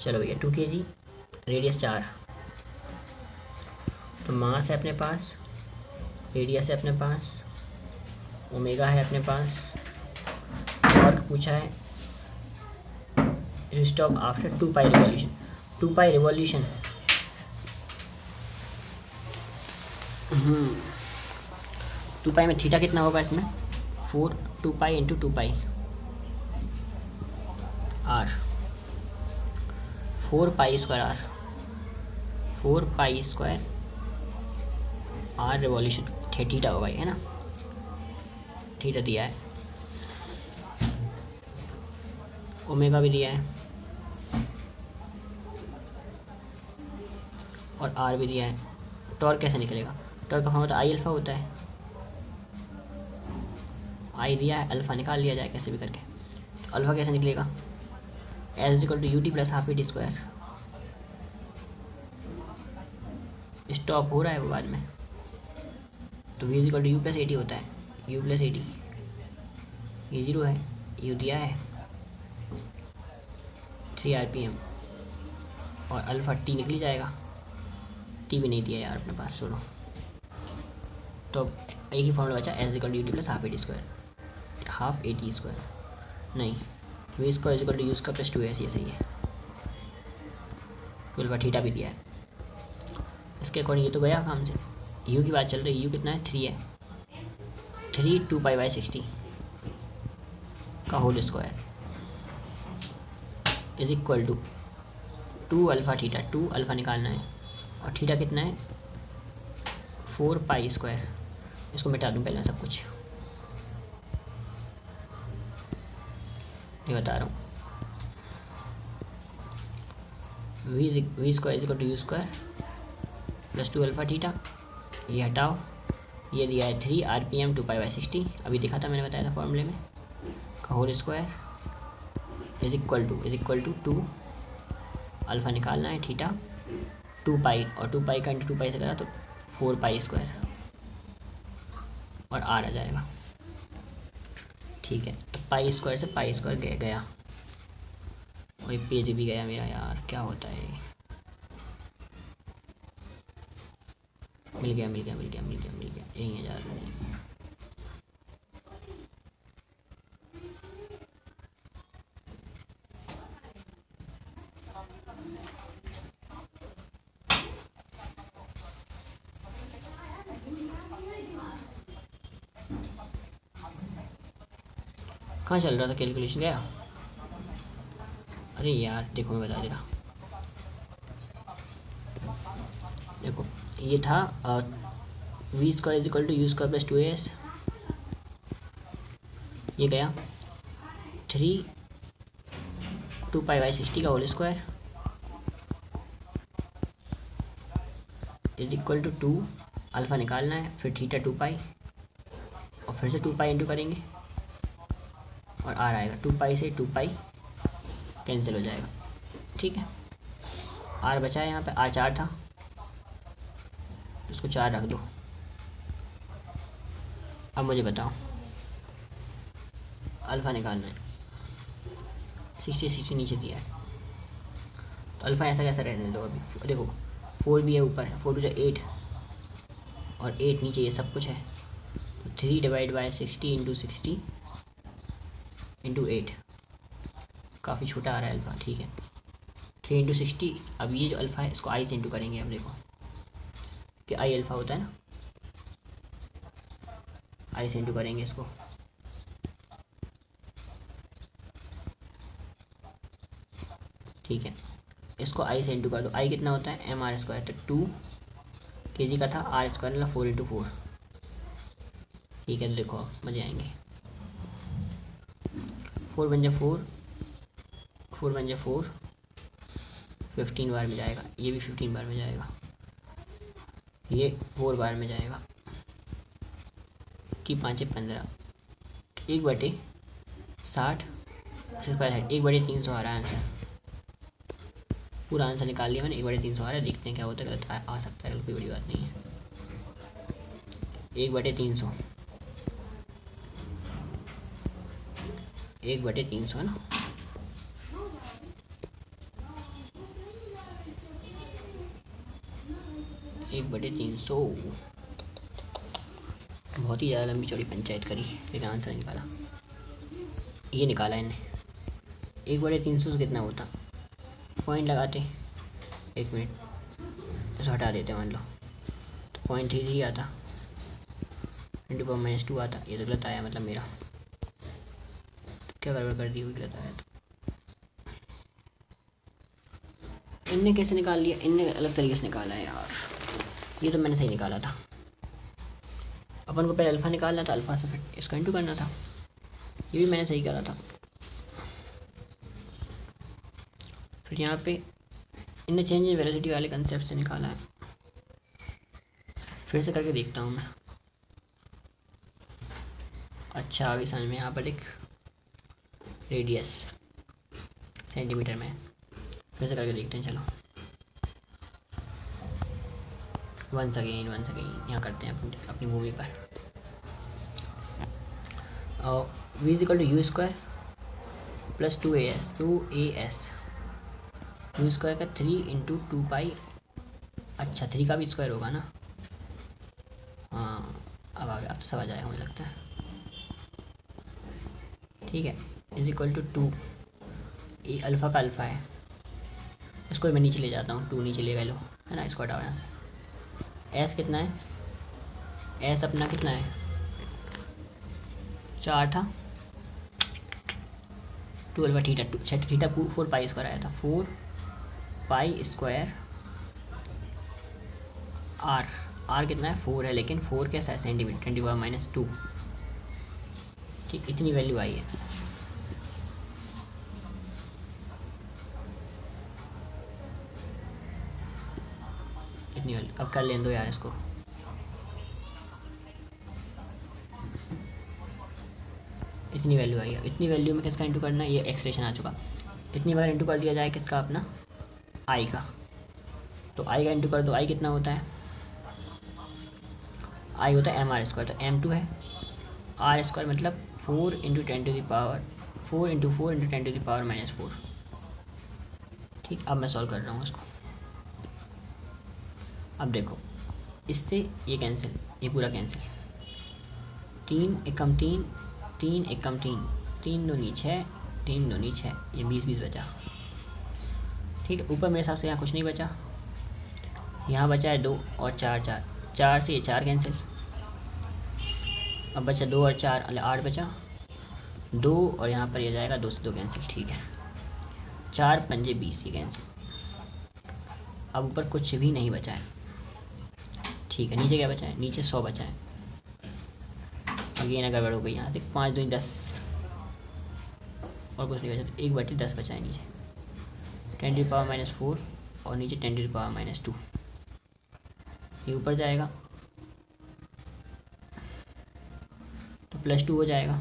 चलो भैया 2 kg, रेडियस 4, तो मास है अपने पास, रेडियस है अपने पास, ओमेगा है अपने पास, टॉर्क पूछा है, stop after 2 pi revolution. 2 pi revolution 2 pi में थीटा कितना होगा इसमें, 4, 2 pi into 2 pi R, 4 pi square R, 4 pi square R revolution, theta होगा ये, है ना, थीटा दिया है, ओमेगा भी दिया है, और आर भी दिया है। टॉर्क कैसे निकलेगा? टॉर्क का फॉर्मूला आई अल्फ़ा होता है, आई दिया है, अल्फ़ा निकाल लिया जाए कैसे भी करके। तो अल्फ़ा कैसे निकलेगा, S equal to ut plus half T square. Stop हो रहा है वो बाद में, तो v equal to U plus A T होता है, u प्लस ए टी, ये 0 है, u दिया है 3 rpm, और अल्फ़ा टी निकल जाएगा, टी भी नहीं दिया यार अपने पास, सुनो। तो एक ही फॉर्मूला बचा, s equal to ut plus half a t square, half a t square नहीं, v square equal to you square plus 2 ऐसी सही है, 12 थीटा भी दिया है। इसके अकॉर्डिंग ये तो गया काम से। यू की बात चल रही है, यू कितना है, 3 है, 3 2 पाई बाई 60 का whole square is equal to 2 alpha theta, 2 alpha निकालना है, और थीटा कितना है 4 पाई स्क्वायर। इसको मिटा दूँ पहले सब कुछ, ये बता रहा हूँ, V square is equal to you square plus 2 alpha theta, ये हटाओ, ये दिया है 3 rpm 2 पाई बाई 60, अभी दिखा था मैंने, बताया था फॉर्मूले में, का whole square is equal to 2 alpha निकालना है, थीटा 2 पाई, और 2 पाई का इंटू 2 पाई से करा तो 4 पाई स्क्वायर, और आर आ जाएगा। ठीक है, तो पाई स्क्वायर से पाई स्क्वायर गया, और ये पेज भी गया मेरा, यार क्या होता है, मिल गया, यही है यार। कहाँ चल रहा था कैलकुलेशन क्या? अरे यार देखो मैं बता दे रहा, देखो ये था V square is equal to you square plus 2as, ये गया 3/2π/60 का whole square is equal to 2, alpha निकालना है, फिर थीटा 2π और फिर से 2π इंटू करेंगे और आर आएगा, 2π से 2π कैंसिल हो जाएगा। ठीक है, आर बचा है यहाँ पे, आर 4 था, उसको 4 रख दो। अब मुझे बताओ अल्फ़ा निकालना है, 60 नीचे दिया है, तो अल्फ़ा ऐसा कैसा रहने दो। अभी देखो 4 भी है ऊपर है, 4 टू 8 और 8 नीचे, ये सब कुछ है, तो 3/60 इंटू 60 इंटू 8, काफ़ी छोटा आ रहा है अल्फ़ा। ठीक है, 3 इंटू 60, अब ये जो अल्फ़ा है इसको आई से इंटू करेंगे। अब देखो कि आई अल्फ़ा होता है ना, आई से इंटू करेंगे इसको, ठीक है, इसको आई से इंटू कर दो। आई कितना होता है, mr स्क्वायर, तो 2 kg का था, आर स्क्वायर मतलब 4 इंटू 4। ठीक है, तो देखो मज़े आएंगे, 4 बन जाए 4, 4 बन जाए 4, 15 बार में जाएगा, ये भी 15 बार में जाएगा, ये 4 बार में जाएगा, कि 5 15, 1/60 स्क्वायर हेड, 1/300 आ रहा है आंसर। पूरा आंसर निकाल लिया मैंने, 1/300 आ रहा है, देखते हैं क्या होता है, गलत आ सकता है, कोई बड़ी बात नहीं है। 1/300, 1/300 है ना, एक बटे 300, बहुत ही ज़्यादा लंबी चौड़ी पंचायत करी लेकिन आंसर निकाला, ये निकाला इन्हें। 1/300 से कितना होता, पॉइंट लगाते, 1 मिनट, इसको हटा देते मान लो, तो 0.33 आता, 10⁻² आता, ये तो गलत आया मतलब मेरा, तो क्या गड़बड़ कर दी हुई, गलत आया तो। इनने कैसे निकाल लिया, इनने अलग तरीके से निकाला है यार, ये तो मैंने सही निकाला था। अपन को पहले अल्फ़ा निकालना था, अल्फ़ा से फिर इसका इंटू करना था, ये भी मैंने सही करा था। फिर यहाँ पे इनने चेंज इन वेलोसिटी वाले कंसेप्ट से निकाला है, फिर से करके देखता हूँ मैं। अच्छा अभी समझ में, यहाँ पर एक रेडियस सेंटीमीटर में, फिर से करके देखते हैं, चलो वंस अगेन यहाँ करते हैं अपनी मूवी पर। और v is equal to you square plus 2as U square का 3 इंटू 2π, अच्छा 3 का भी स्क्वायर होगा ना, हाँ अब आ गया, अब तो समझ आया मुझे लगता है। ठीक है, इज इक्वल टू 2, ये अल्फ़ा का अल्फ़ा है, इसको मैं नीचे ले जाता हूँ, 2 नीचे ले गए लो, है ना, इसको हटाओ यहाँ से। एस कितना है, एस अपना कितना है, 4 था, 2 अल्फ़ा थीटा, थीटा 4π स्क्वायर आया था, 4π स्क्वायर आर कितना है, 4 है, लेकिन 4 कैसा है, सेंटीमीटर, 10⁻²। ठीक, इतनी वैल्यू आई है। इतनी वैल्यू, अब कर लें दो यार इसको, इतनी वैल्यू आई है। इतनी वैल्यू में किसका इंटू करना है, ये एक्सप्रेशन आ चुका, इतनी बार इंटू कर दिया जाए किसका, अपना आई का, तो आई का इंटू कर दो, आई कितना होता है, आई होता है mr स्क्वायर, तो m2 है, r स्क्वायर मतलब 4 into 10 to the power 4 into 4 into 10 to the power -4। ठीक, अब मैं सॉल्व कर रहा हूँ इसको। अब देखो इससे ये कैंसिल, ये पूरा कैंसिल, 3 एकम 3, 3 एकम 3, 3 दूनी 6, 3 दूनी 6, ये 20 बचा। ठीक है, ऊपर मेरे साथ से यहाँ कुछ नहीं बचा, यहाँ बचा है 2 और 4 4 से ये 4 कैंसिल, अब बचा 2 और 4, 8 बचा, 2 और यहाँ पर ये जाएगा 2 से 2 कैंसिल, ठीक है। 4 पंजे 20 ये कैंसिल। अब ऊपर कुछ भी नहीं बचा है, ठीक है। नीचे क्या बचा है? नीचे 100 बचा है। अगेन अगर बढ़ो गई यहाँ से 5 2 10 और कुछ नहीं बचा, तो 1/10 बचा है नीचे। 10⁻⁻4 और नीचे 10⁻⁻2 ये ऊपर जाएगा तो +2 हो जाएगा,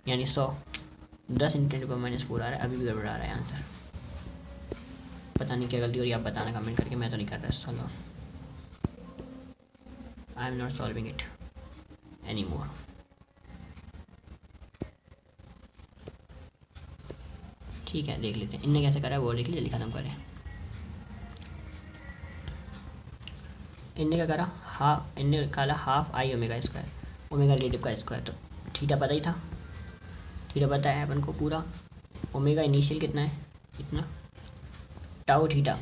यानी 100। 10 × 10⁻4 आ रहा है, अभी भी गड़बड़ा रहा है आंसर। पता नहीं क्या गलती हो रही है, आप बताना कमेंट करके। मैं तो नहीं कर रहा solve, I am not solving it any more. ठीक है, देख लेते हैं इनने कैसे करा है, वो देख लीजिए, जल्दी ख़त्म करें। इनने क्या करा, इनने निकाला ½ ओमेगा रेडियस का स्क्वायर। तो थीटा पता ही था, थीटा पता है अपन को पूरा। ओमेगा इनिशियल कितना है, इतना, टाउ थीटा,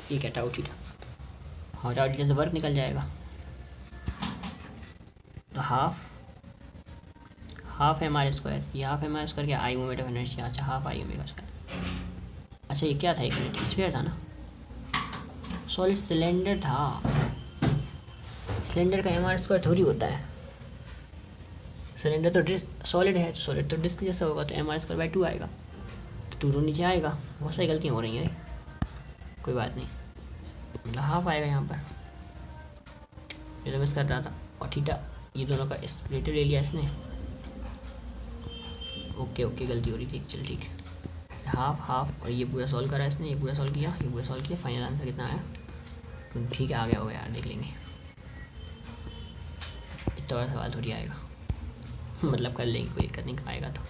ठीक है, टाउ थीटा। और टाउ थीटा से वर्क निकल जाएगा, तो हाफ mr²। ये ½ क्या, आई मोमेंट ऑफ इनर्शिया। अच्छा, ½ I⍵²। अच्छा, ये क्या था, 1 मिनट, स्फीयर था ना, सॉलिड सिलेंडर था। सिलेंडर का mr² थोड़ी होता है, सिलेंडर तो डिस्क, सॉलिड है, सॉलिड तो डिस्क जैसा होगा, तो mr²/2 आएगा, तो 2 तो नीचे आएगा। बहुत सारी गलतियाँ हो रही हैं, कोई बात नहीं, मतलब हाफ आएगा यहाँ पर, ये तो मिस कर रहा था। और थीटा, ये दोनों का स्प्लिट ले लिया इसने। ओके, गलती हो रही थी, चल ठीक है। हाफ और ये पूरा सॉल्व करा इसने, ये पूरा सॉल्व किया, ये पूरा सॉल्व किया, फाइनल आंसर कितना आया, तो ठीक है, आ गया होगा यार, देख लेंगे। इतना बड़ा सवाल थोड़ी आएगा, मतलब कर लेंगे, कोई दिक्कत नहीं, आएगा तो।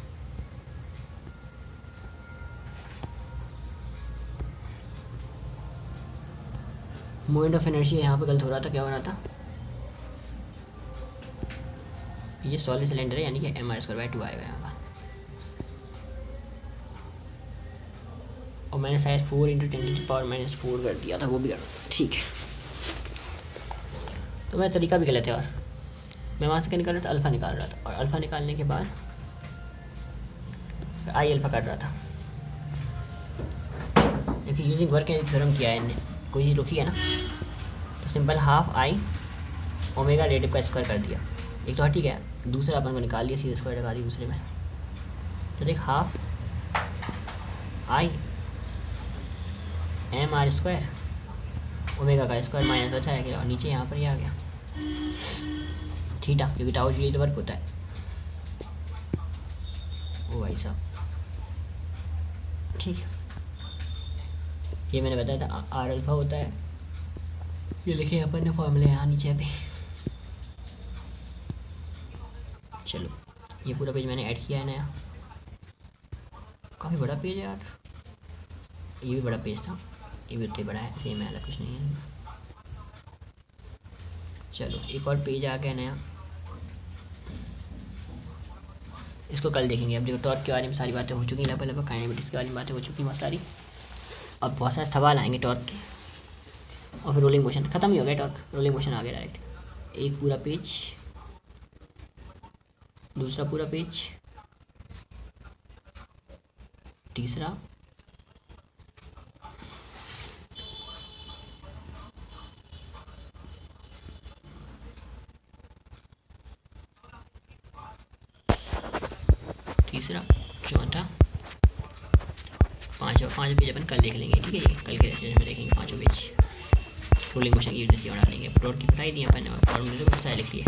मोमेंट ऑफ इनर्शिया यहाँ पे गलत हो रहा था, क्या हो रहा था, ये सॉलिड सिलेंडर है, यानी कि mr²/2 आएगा यहाँ पर। और मैंने शायद 4 × 10⁻⁻4 कर दिया था, वो भी कर, ठीक है। तो मेरा तरीका भी गलत है, और मैं वहाँ से क्या निकाल रहा था, अल्फ़ा निकाल रहा था, और अल्फ़ा निकालने के बाद आई अल्फ़ा कर रहा था। देखिए, यूजिंग वर्क एंड थ्योरम किया है इनने, कोई चीज़ रुकी है ना, तो सिंपल ½ ओमेगा रेडियस का स्क्वायर कर दिया। एक तो ठीक है, दूसरा अपन को निकाल लिया, सीधे स्क्वायर लगा दी दूसरे में, तो देख ½ mr² ओमेगा का स्क्वायर माइनस बचा है, और नीचे यहाँ पर ये आ गया थीटा, क्योंकि टाउ थीटा वर्क होता है। ओ भाई साहब, ठीक है, ये मैंने बताया था R अल्फ़ा होता है, ये लिखे अपन ने फॉर्मूले यहाँ नीचे अभी। चलो, ये पूरा पेज मैंने ऐड किया है नया, काफ़ी बड़ा पेज है यार, ये भी बड़ा पेज था, ये भी उतना बड़ा है, सेम है, अलग कुछ नहीं है। चलो, एक और पेज आ गया नया, इसको कल देखेंगे। अब देखो, टॉर्क के बारे में सारी बातें हो चुकी हैं, लगभग काइनेमेटिक्स के बारे में बातें हो चुकी हैं बहुत सारी। अब बहुत सारे सवाल आएंगे टॉर्क के, और फिर रोलिंग मोशन ख़त्म ही हो गया, टॉर्क रोलिंग मोशन आ गया डायरेक्ट। एक पूरा पेज, दूसरा पूरा पेज, तीसरा, चौथा, पाँचवा पेज अपन कल देख लेंगे, ठीक है। ये कल के सेशन में देखेंगे 5 पेज, रोलिंग मोशन की विधि और डालेंगे। प्लॉट की बताई दी अपन ने, और फॉर्मूले तो बहुत सारे लिख लिए।